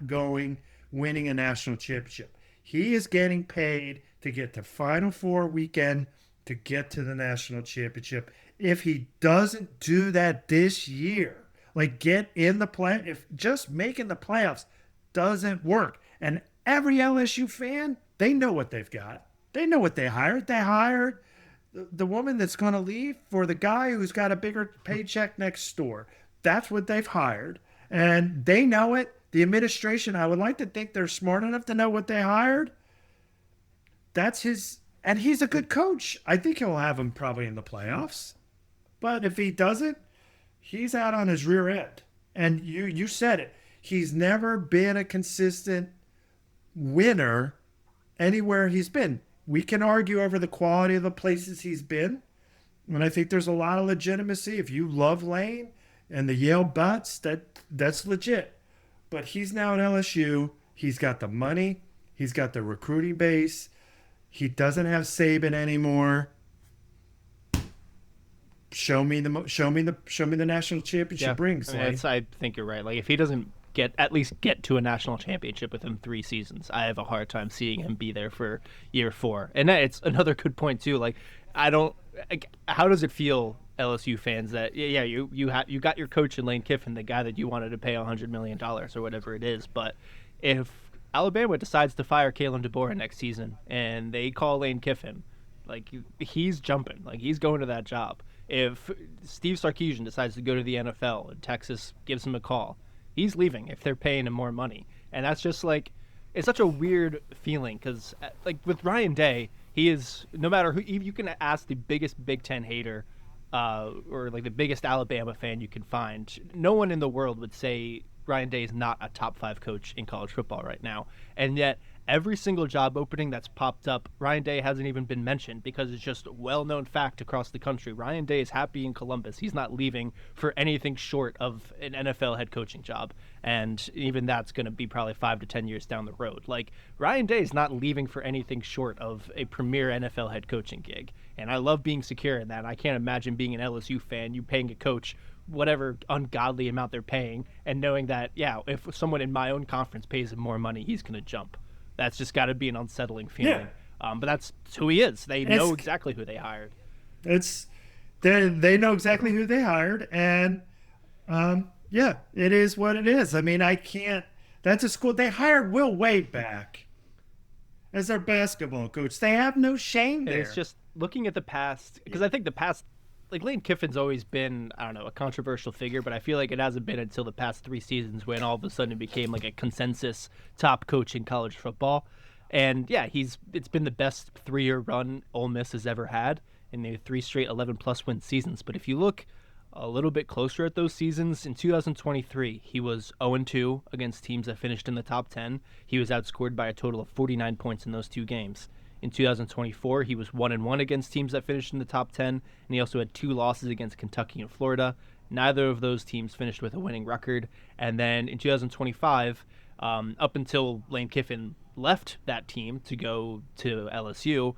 winning a national championship. He is getting paid to get to Final Four weekend to get to the national championship. If he doesn't do that this year, like get in the play, if just making the playoffs doesn't work, and every LSU fan, they know what they've got. They know what they hired. They hired the woman that's going to leave for the guy who's got a bigger paycheck next door. That's what they've hired. And they know it. The administration, I would like to think they're smart enough to know what they hired. That's his, and he's a good coach. I think he'll have him probably in the playoffs. But if he doesn't, he's out on his rear end. And you said it. He's never been a consistent winner anywhere he's been. We can argue over the quality of the places he's been. And I think there's a lot of legitimacy. If you love Lane and the Yale Butts, that's legit. But he's now at LSU. He's got the money. He's got the recruiting base. He doesn't have Saban anymore. Show me the national championship rings. I mean, I think you're right. Like if he doesn't at least get to a national championship within 3 seasons, I have a hard time seeing him be there for year 4. And it's another good point too. Like how does it feel, LSU fans, that you got your coach in Lane Kiffin, the guy that you wanted to pay $100 million or whatever it is, but if Alabama decides to fire Kalen DeBoer next season and they call Lane Kiffin, like he's jumping, like he's going to that job. If Steve Sarkisian decides to go to the NFL and Texas gives him a call, he's leaving if they're paying him more money. And that's just like, it's such a weird feeling because, like, with Ryan Day, he is, no matter who, you can ask the biggest Big Ten hater or like the biggest Alabama fan you can find, no one in the world would say Ryan Day is not a top 5 coach in college football right now. And yet, every single job opening that's popped up, Ryan Day hasn't even been mentioned because it's just a well-known fact across the country. Ryan Day is happy in Columbus. He's not leaving for anything short of an NFL head coaching job. And even that's going to be probably 5 to 10 years down the road. Like, Ryan Day is not leaving for anything short of a premier NFL head coaching gig. And I love being secure in that. I can't imagine being an LSU fan, you paying a coach whatever ungodly amount they're paying, and knowing that, yeah, if someone in my own conference pays him more money, he's going to jump. That's just got to be an unsettling feeling. Yeah. But that's who he is. They know exactly who they hired. They know exactly who they hired, and yeah, it is what it is. I mean, I can't. That's a school. They hired Will Wade back as their basketball coach. They have no shame there. And it's just looking at the past, because I think the past, like, Lane Kiffin's always been, I don't know, a controversial figure, but I feel like it hasn't been until the past 3 seasons when all of a sudden it became like a consensus top coach in college football. And yeah, it's been the best 3-year run Ole Miss has ever had in the 3 straight 11-plus win seasons. But if you look a little bit closer at those seasons, in 2023, he was 0-2 against teams that finished in the top 10. He was outscored by a total of 49 points in those 2 games. In 2024, he was 1-1 against teams that finished in the top 10, and he also had 2 losses against Kentucky and Florida. Neither of those teams finished with a winning record. And then in 2025, up until Lane Kiffin left that team to go to LSU,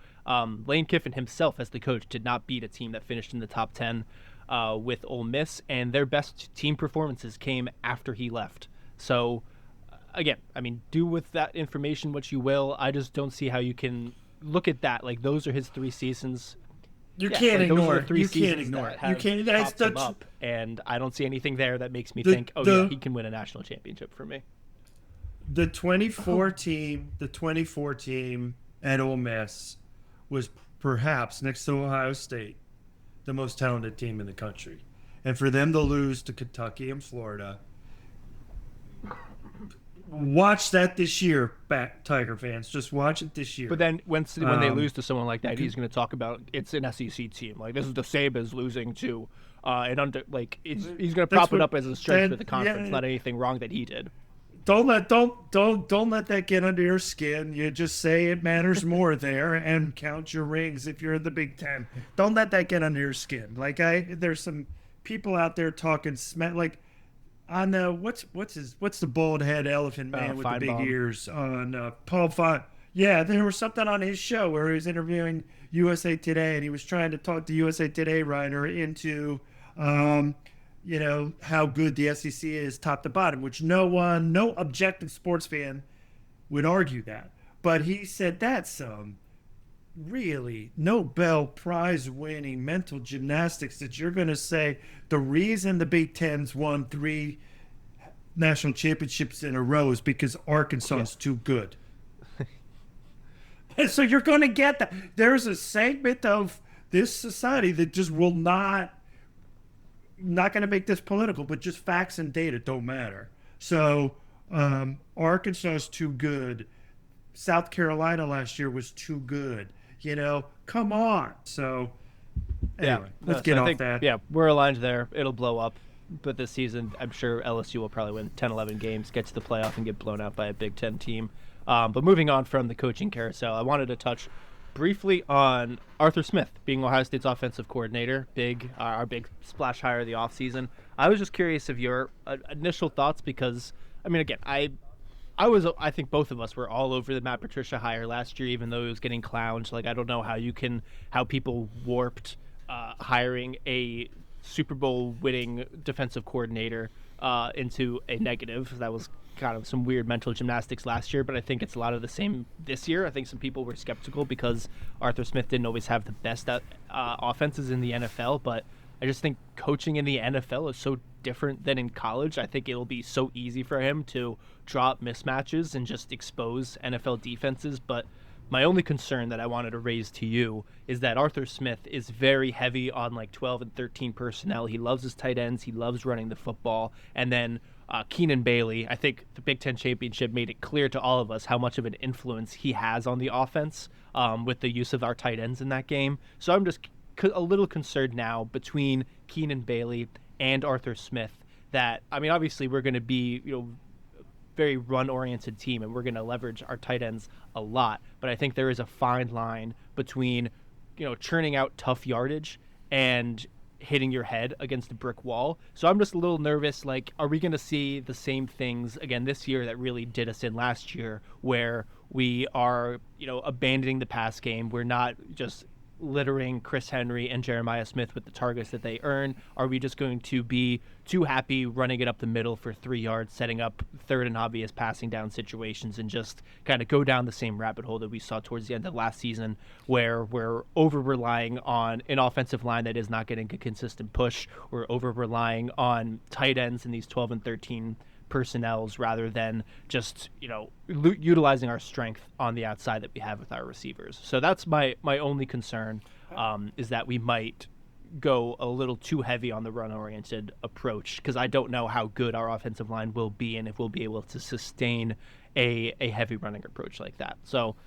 Lane Kiffin himself as the coach did not beat a team that finished in the top 10 with Ole Miss, and their best team performances came after he left. So, again, I mean, do with that information what you will. I just don't see how you can look at that. Like, those are his 3 seasons. You can't ignore it. You can't ignore it. You can't. That's the up, and I don't see anything there that makes me think, yeah, he can win a national championship for me. The 24 team at Ole Miss was perhaps, next to Ohio State, the most talented team in the country. And for them to lose to Kentucky and Florida, watch that this year, Tiger fans. Just watch it this year. But then when they lose to someone like that, he's going to talk about it's an SEC team. Like, this is the same as losing to he's going to prop it up as a strength for the conference. Not anything wrong that he did. Don't let that get under your skin. You just say it matters more there and count your rings if you're in the Big Ten. Don't let that get under your skin. Like, there's some people out there talking like. On what's the bald head elephant man with the big ears on Paul Fine? Yeah, there was something on his show where he was interviewing USA Today, and he was trying to talk the USA Today writer into, how good the SEC is top to bottom, which no objective sports fan would argue that. But he said that's some really Nobel Prize winning mental gymnastics that you're going to say the reason the Big Ten's won 3 national championships in a row is because Arkansas is too good. And so you're going to get that. There's a segment of this society that just will not going to make this political, but just facts and data don't matter. So Arkansas is too good. South Carolina last year was too good. Come on. So, anyway, let's get off that. Yeah, we're aligned there. It'll blow up. But this season, I'm sure LSU will probably win 10, 11 games, get to the playoff, and get blown out by a Big Ten team. But moving on from the coaching carousel, I wanted to touch briefly on Arthur Smith being Ohio State's offensive coordinator, our big splash hire of the offseason. I was just curious of your initial thoughts because, I mean, again, I think both of us were all over the Matt Patricia hire last year, even though he was getting clowned. Like, I don't know how people warped hiring a Super Bowl winning defensive coordinator into a negative. That was kind of some weird mental gymnastics last year, but I think it's a lot of the same this year. I think some people were skeptical because Arthur Smith didn't always have the best offenses in the NFL, but I just think coaching in the NFL is so different than in college. I think it'll be so easy for him to draw up mismatches and just expose NFL defenses. But my only concern that I wanted to raise to you is that Arthur Smith is very heavy on like 12 and 13 personnel. He loves his tight ends. He loves running the football. And then Keenan Bailey. I think the Big Ten championship made it clear to all of us how much of an influence he has on the offense with the use of our tight ends in that game. So I'm just a little concerned now between Keenan Bailey and Arthur Smith that, I mean, obviously we're going to be, very run-oriented team, and we're going to leverage our tight ends a lot. But I think there is a fine line between, churning out tough yardage and hitting your head against a brick wall. So I'm just a little nervous. Like, are we going to see the same things again this year that really did us in last year, where we are, abandoning the pass game? We're not just littering Chris Henry and Jeremiah Smith with the targets that they earn? Are we just going to be too happy running it up the middle for 3 yards, setting up third and obvious passing down situations, and just kind of go down the same rabbit hole that we saw towards the end of last season, where we're over-relying on an offensive line that is not getting a consistent push? We're over-relying on tight ends in these 12 and 13 personnels rather than just utilizing our strength on the outside that we have with our receivers. So that's my only concern, is that we might go a little too heavy on the run oriented approach, because I don't know how good our offensive line will be and if we'll be able to sustain a heavy running approach like that. So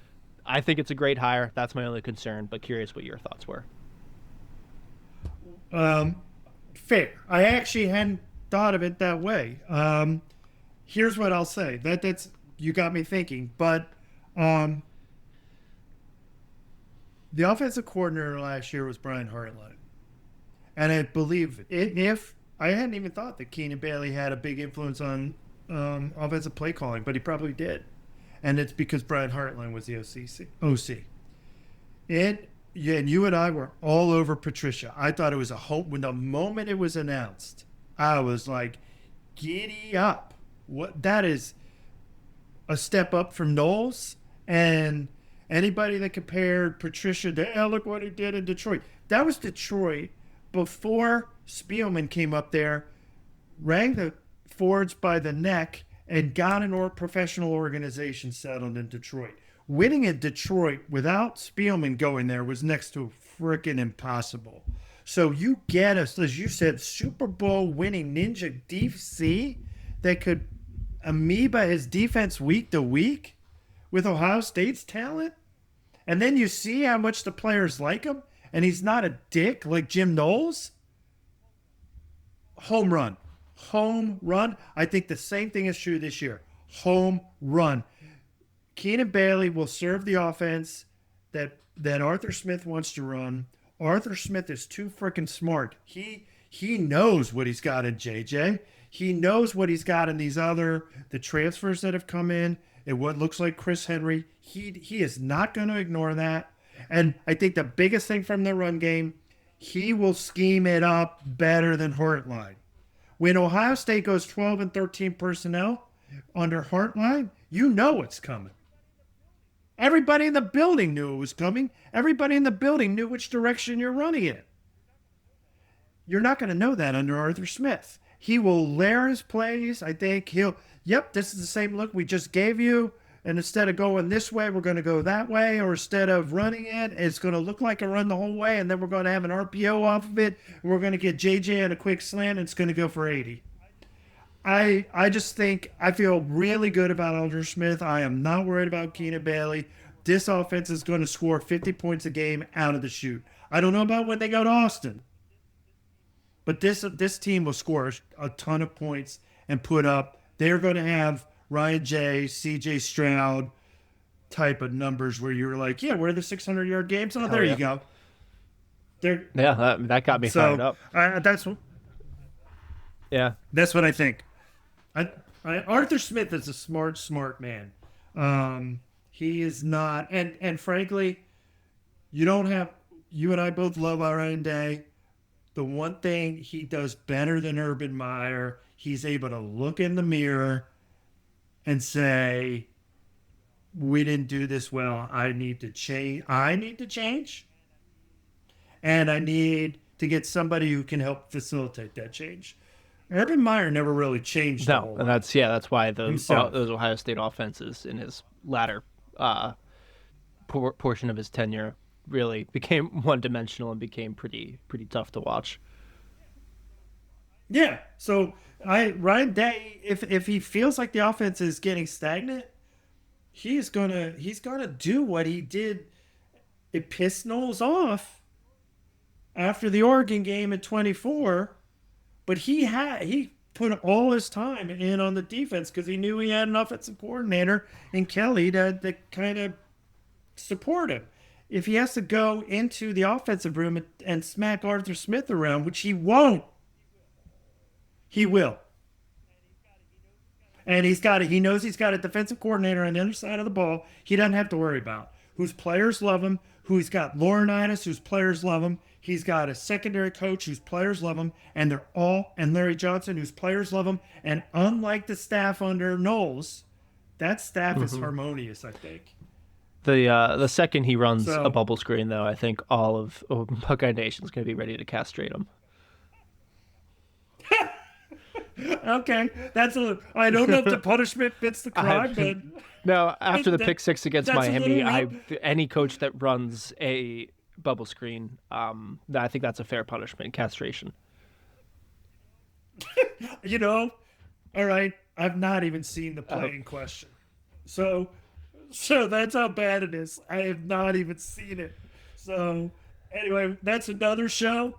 I think it's a great hire. That's my only concern, but curious what your thoughts were. Fair. I actually hadn't thought of it that way. Here's what I'll say. That's you got me thinking. But the offensive coordinator last year was Brian Hartline, and I believe if I hadn't even thought that Keenan Bailey had a big influence on offensive play calling, but he probably did, and it's because Brian Hartline was the OC. And you and I were all over Patricia. I thought it was a hope when the moment it was announced. I was like, giddy up. What, that is a step up from Knowles. And anybody that compared Patricia to, look what he did in Detroit. That was Detroit before Spielman came up there, rang the Fords by the neck, and got an professional organization settled in Detroit. Winning in Detroit without Spielman going there was next to freaking impossible. So you get us, as you said, Super Bowl winning Ninja DC that could amoeba his defense week to week with Ohio State's talent. And then you see how much the players like him, and he's not a dick like Jim Knowles. Home run. Home run. I think the same thing is true this year. Home run. Keenan Bailey will serve the offense that Arthur Smith wants to run. Arthur Smith is too freaking smart. He knows what he's got in JJ. He knows what he's got in the transfers that have come in, and what looks like Chris Henry. He is not going to ignore that. And I think the biggest thing from the run game, he will scheme it up better than Hartline. When Ohio State goes 12 and 13 personnel under Hartline, you know it's coming. Everybody in the building knew it was coming. Everybody in the building knew which direction you're running in. You're not going to know that under Arthur Smith. He will layer his plays. I think this is the same look we just gave you. And instead of going this way, we're going to go that way. Or instead of running it, it's going to look like a run the whole way. And then we're going to have an RPO off of it. And we're going to get JJ at a quick slant, and it's going to go for 80. I just think I feel really good about Arthur Smith. I am not worried about Keenan Bailey. This offense is going to score 50 points a game out of the chute. I don't know about when they go to Austin, but this team will score a ton of points and put up. They're going to have Ryan J, CJ Stroud type of numbers where you're like, yeah, where are the 600-yard games? Oh, there you go. That got me fired up. That's what I think. Arthur Smith is a smart man. He is not, and frankly, you and I both love Ryan Day. The one thing he does better than Urban Meyer, he's able to look in the mirror and say, we didn't do this well. I need to change. And I need to get somebody who can help facilitate that change. Urban Meyer never really changed. No, and that's why those Ohio State offenses in his latter portion of his tenure really became one-dimensional and became pretty tough to watch. Yeah. So Ryan Day, if he feels like the offense is getting stagnant, he's gonna do what he did. It pissed Knowles off after the Oregon game at 24, but he put all his time in on the defense because he knew he had an offensive coordinator in Kelly to kind of support him. If he has to go into the offensive room and smack Arthur Smith around, which he won't, he will. And he knows he's got a defensive coordinator on the other side of the ball he doesn't have to worry about. Whose players love him, who's got Laurinaitis, whose players love him. He's got a secondary coach whose players love him, and Larry Johnson, whose players love him. And unlike the staff under Knowles, that staff is harmonious, I think. The second he runs a bubble screen, though, I think all of Buckeye Nation is going to be ready to castrate him. Okay, I don't know if the punishment fits the crime, but no. After the pick six against Miami, any coach that runs a bubble screen, I think that's a fair punishment, castration. All right. I've not even seen the play in question, so that's how bad it is. I have not even seen it. So anyway, that's another show.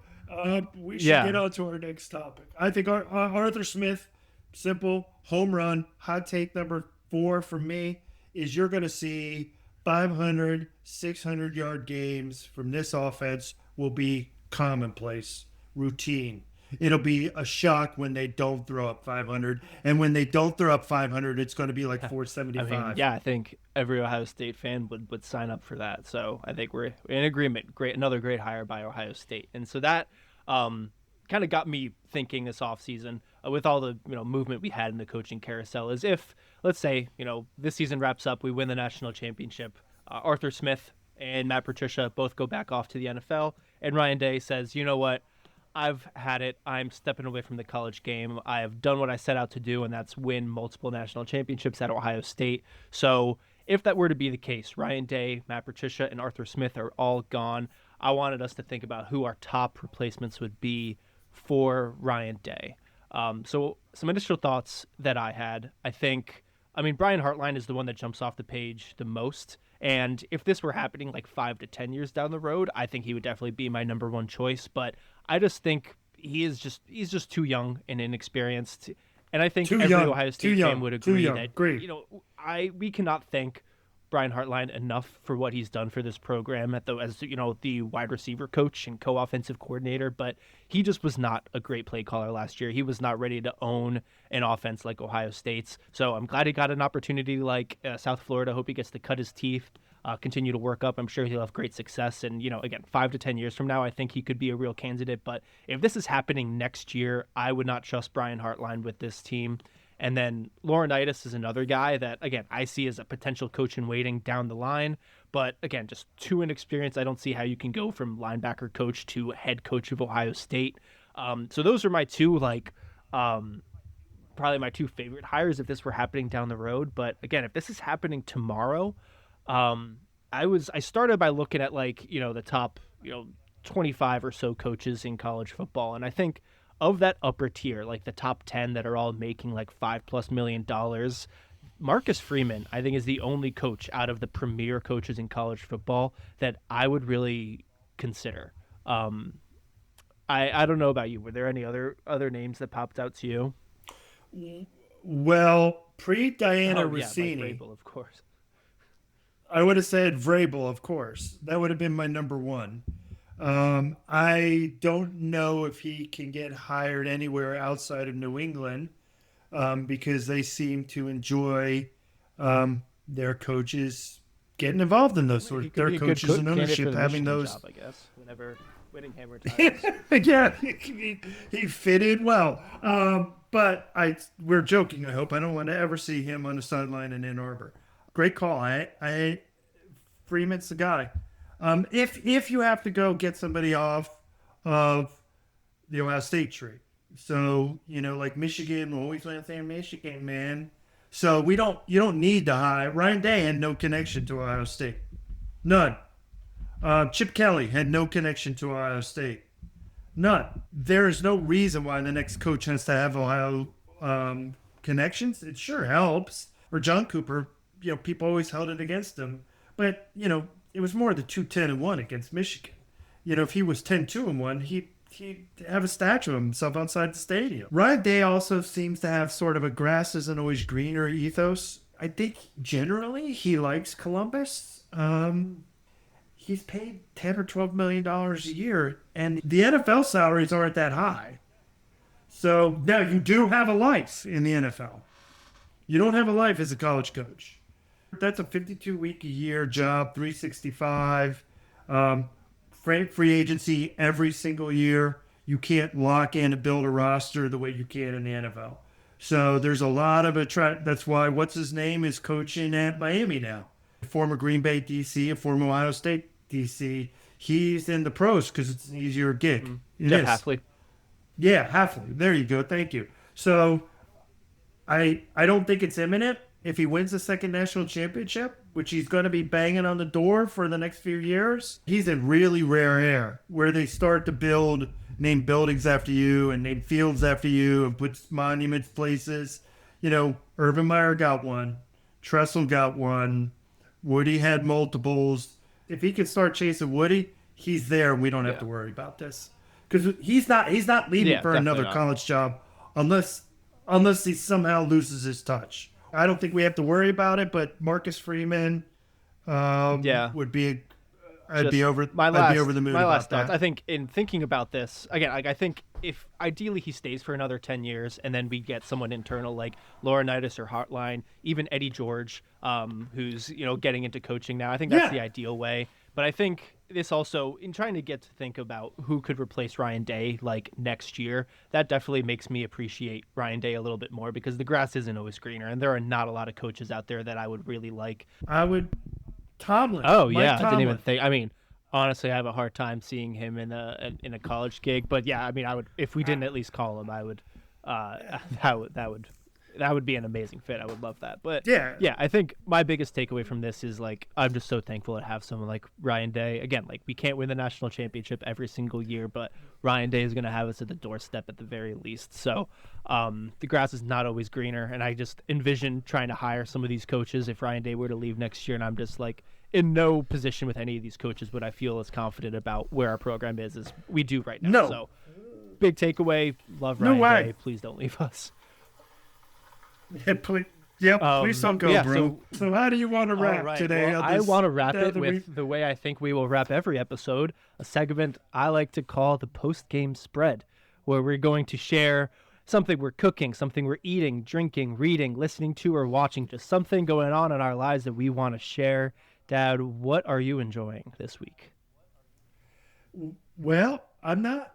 We should get on to our next topic. I think Arthur Smith, simple, home run, hot take number 4 for me is you're going to see 500, 600-yard games from this offense will be commonplace, routine. It'll be a shock when they don't throw up 500. And when they don't throw up 500, it's going to be like 475. I think every Ohio State fan would sign up for that. So I think we're in agreement. Another great hire by Ohio State. And so that kind of got me thinking this offseason with all the movement we had in the coaching carousel is if, let's say, this season wraps up, we win the national championship, Arthur Smith and Matt Patricia both go back off to the NFL, and Ryan Day says, you know what? I've had it. I'm stepping away from the college game. I have done what I set out to do, and that's win multiple national championships at Ohio State. So if that were to be the case, Ryan Day, Matt Patricia, and Arthur Smith are all gone. I wanted us to think about who our top replacements would be for Ryan Day. So some initial thoughts that I had, Brian Hartline is the one that jumps off the page the most. And if this were happening like 5 to 10 years down the road, I think he would definitely be my number one choice. But I just think he's just too young and inexperienced. And I think every Ohio State fan would agree that we cannot thank Brian Hartline enough for what he's done for this program as the wide receiver coach and co-offensive coordinator, but he just was not a great play caller last year. He was not ready to own an offense like Ohio State's. So I'm glad he got an opportunity like South Florida. Hope he gets to cut his teeth, continue to work up. I'm sure he'll have great success. And, again, 5 to 10 years from now, I think he could be a real candidate. But if this is happening next year, I would not trust Brian Hartline with this team. And then Laurinaitis is another guy that, again, I see as a potential coach in waiting down the line. But, again, just too inexperienced. I don't see how you can go from linebacker coach to head coach of Ohio State. So those are my two, probably my two favorite hires if this were happening down the road. But, again, if this is happening tomorrow, I started by looking at, the top, 25 or so coaches in college football. And I think of that upper tier, like the top 10 that are all making like $5+ million, Marcus Freeman, I think, is the only coach out of the premier coaches in college football that I would really consider. I don't know about you. Were there any other names that popped out to you? Well, pre-Diana Rossini. Mike Vrabel, of course. I would have said Vrabel, of course. That would have been my number one. I don't know if he can get hired anywhere outside of New England because they seem to enjoy their coaches getting involved in those sorts of their coaches and ownership having those. Job, I guess, whenever Whittingham retires. Yeah, he fit in well. But we're joking. I hope I don't want to ever see him on the sideline in Ann Arbor. Great call. Freeman's the guy. If you have to go get somebody off of the Ohio State tree, so like Michigan, we always want to say Michigan, man. So you don't need to hire. Ryan Day had no connection to Ohio State, none. Chip Kelly had no connection to Ohio State. None. There is no reason why the next coach has to have Ohio connections. It sure helps. Or John Cooper, people always held it against him. But, it was more the 2-10-1 against Michigan. If he was 10-2-1, he'd have a statue of himself outside the stadium. Ryan Day also seems to have sort of a grass isn't always greener ethos. I think generally he likes Columbus. He's paid $10 or $12 million a year, and the NFL salaries aren't that high. So now you do have a life in the NFL. You don't have a life as a college coach. That's a 52-week-a-year job, 365. Free agency every single year. You can't lock in and build a roster the way you can in the NFL. So there's a lot of that's why what's his name is coaching at Miami now. Former Green Bay DC, a former Ohio State DC. He's in the pros because it's an easier gig. Yeah, Halfley. Yeah, Halfley. There you go. Thank you. So I don't think it's imminent. If he wins the second national championship, which he's going to be banging on the door for the next few years, he's in really rare air where they start to name buildings after you and name fields after you and put monuments places. Urban Meyer got one. Tressel got one. Woody had multiples. If he can start chasing Woody, he's there and we don't have to worry about this. Because he's not leaving for another college job unless he somehow loses his touch. I don't think we have to worry about it, but Marcus Freeman would be. I'd be over the moon my about last that. thoughts. I think in thinking about this again, I think if ideally he stays for another 10 years, and then we get someone internal like Laurinaitis or Hartline, even Eddie George, who's getting into coaching now. I think that's the ideal way. But I think this also, in trying to get to think about who could replace Ryan Day like next year, that definitely makes me appreciate Ryan Day a little bit more because the grass isn't always greener, and there are not a lot of coaches out there that I would really like. Tomlin. Oh, Mike yeah. Tomlin. I didn't even think. I mean, honestly, I have a hard time seeing him in a college gig. But yeah, I mean, I would, if we didn't at least call him, I would. That would be an amazing fit. I would love that. But yeah, I think my biggest takeaway from this is like I'm just so thankful to have someone like Ryan Day. Again, like we can't win the national championship every single year, but Ryan Day is going to have us at the doorstep at the very least. So the grass is not always greener, and I just envision trying to hire some of these coaches if Ryan Day were to leave next year, and I'm just like in no position with any of these coaches would I feel as confident about where our program is as we do right now. No. So big takeaway. Love Ryan Day. Please don't leave us. Yeah, please don't go, bro. So how do you want to wrap today? Well, I want to wrap it with the way I think we will wrap every episode, a segment I like to call the post-game spread, where we're going to share something we're cooking, something we're eating, drinking, reading, listening to, or watching, just something going on in our lives that we want to share. Dad, what are you enjoying this week? Well, I'm not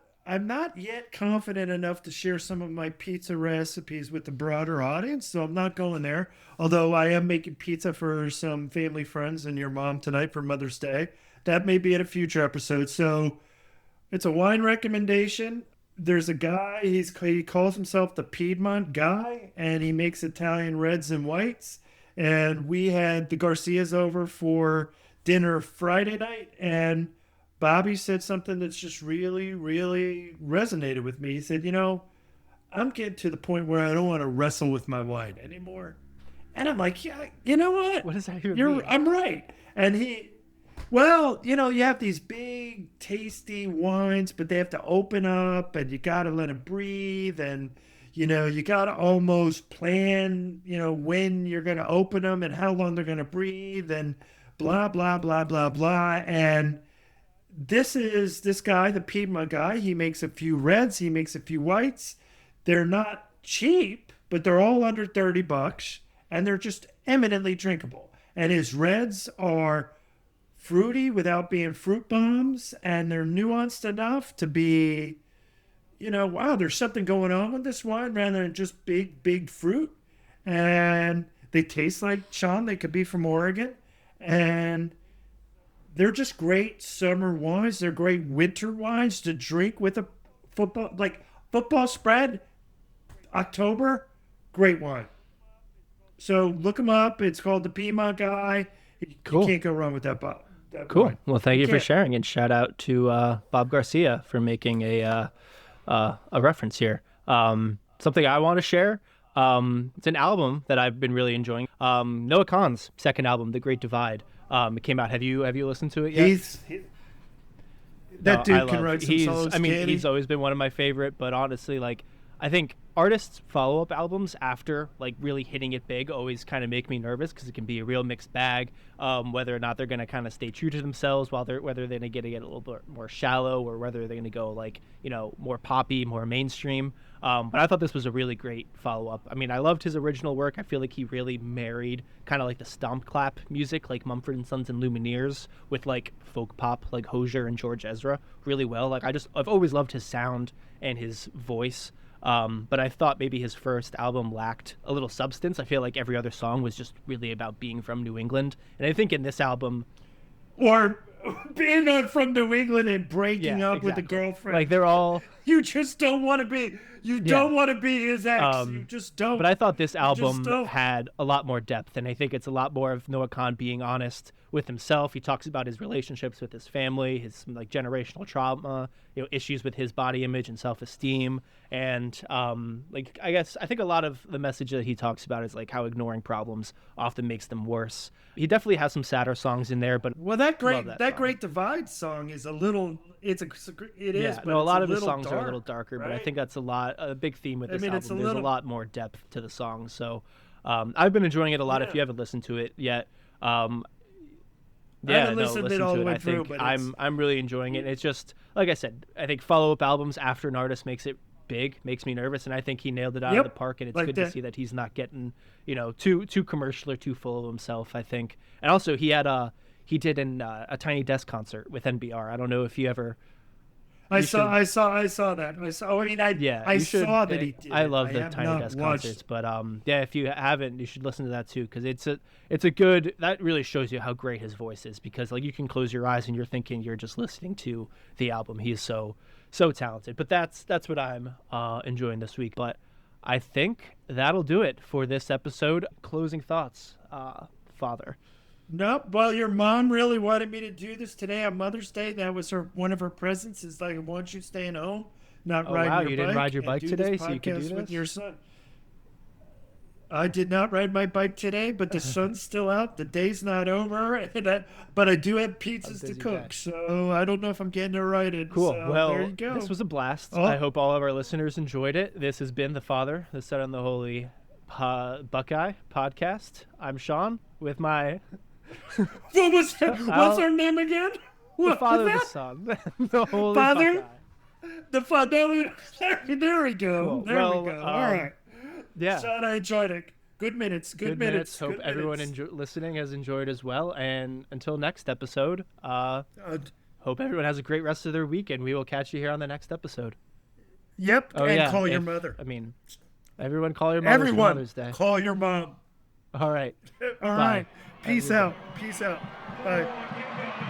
yet confident enough to share some of my pizza recipes with the broader audience, so I'm not going there. Although I am making pizza for some family friends and your mom tonight for Mother's Day. That may be in a future episode. So it's a wine recommendation. There's a guy, he calls himself the Piedmont Guy, and he makes Italian reds and whites. And we had the Garcias over for dinner Friday night, and Bobby said something that's just really, really resonated with me. He said, I'm getting to the point where I don't want to wrestle with my wine anymore. And I'm like, yeah, you know what? What does that even mean? I'm right. And you have these big, tasty wines, but they have to open up, and you got to let it breathe. And, you got to almost plan, when you're going to open them and how long they're going to breathe and blah, blah, blah, blah, blah. And this guy, the Piedmont Guy, he makes a few reds, he makes a few whites. They're not cheap, but they're all under $30, and they're just eminently drinkable. And his reds are fruity without being fruit bombs, and they're nuanced enough to be, wow, there's something going on with this wine rather than just big, big fruit. And they taste like, Sean, they could be from Oregon. And they're just great summer wines. They're great winter wines to drink with a football spread. October, great wine. So look them up. It's called the Piedmont Guy. Cool. You can't go wrong with that Cool. Well, thank you for sharing, and shout out to Bob Garcia for making a reference here. Something I want to share. It's an album that I've been really enjoying. Noah Kahan's second album, The Great Divide. It came out. Have you listened to it yet? That dude can write some songs. I mean, he's always been one of my favorite, but honestly, like, I think artists' follow-up albums after like really hitting it big always kind of make me nervous because it can be a real mixed bag. Whether or not they're going to kind of stay true to themselves, whether they're going to get a little bit more shallow, or whether they're going to go like, you know, more poppy, more mainstream. But I thought this was a really great follow-up. I mean, I loved his original work. I feel like he really married kind of like the stomp clap music, like Mumford & Sons and Lumineers, with like folk pop, like Hozier and George Ezra, really well. Like I've always loved his sound and his voice. But I thought maybe his first album lacked a little substance. I feel like every other song was just really about being from New England. And I think in this album... Or being not from New England and breaking up with a girlfriend. Like, they're all... You just don't want to be... You don't want to be his ex. You just don't. But I thought this album had a lot more depth, and I think it's a lot more of Noah Kahan being honest with himself. He talks about his relationships with his family, his like generational trauma, you know, issues with his body image and self-esteem, and like I think a lot of the message that he talks about is like how ignoring problems often makes them worse. He definitely has some sadder songs in there, but that Great Divide song is a little. It is. But a lot of the songs dark, are a little darker, right? but I think that's a big theme with this album. There's a lot more depth to the songs, so I've been enjoying it a lot. If you haven't listened to it yet, I haven't listened to it all the way through, but I'm really enjoying it. It's just like I said, I think follow-up albums after an artist makes it big makes me nervous, and I think he nailed it out of the park. And it's good to see that he's not getting, you know, too commercial or too full of himself, I think. And also he did a Tiny Desk concert with NBR. I don't know if you ever. I saw that. I saw that he did. I love the Tiny Desk concerts, but if you haven't, you should listen to that too, because it's a good. That really shows you how great his voice is, because like you can close your eyes and you're thinking you're just listening to the album. He is so talented. But that's what I'm enjoying this week. But I think that'll do it for this episode. Closing thoughts, Father. Nope. Well, your mom really wanted me to do this today on Mother's Day. That was one of her presents. Is like, why don't you staying home, not riding your bike? You didn't ride your bike today, so you could do this with your son. I did not ride my bike today, but the sun's still out. The day's not over, but I do have pizzas to cook, so I don't know if I'm getting to ride it. Cool. So, well, there you go. This was a blast. I hope all of our listeners enjoyed it. This has been the Father, the Son, and the Holy Buckeye podcast. I'm Sean with my. What's our name again? The Father, the Son, the Holy Father, Buckeye. The Father. There we go. Cool. There we go. All right. Yeah. Sean, I enjoyed it. Good minutes. Good minutes. Hope everyone listening has enjoyed as well. And until next episode, hope everyone has a great rest of their week, and we will catch you here on the next episode. Yep. Call your mother. I mean, everyone call your mother. Everyone, Mother's Day. Call your mom. All right. All right. Peace out. Peace out. Bye.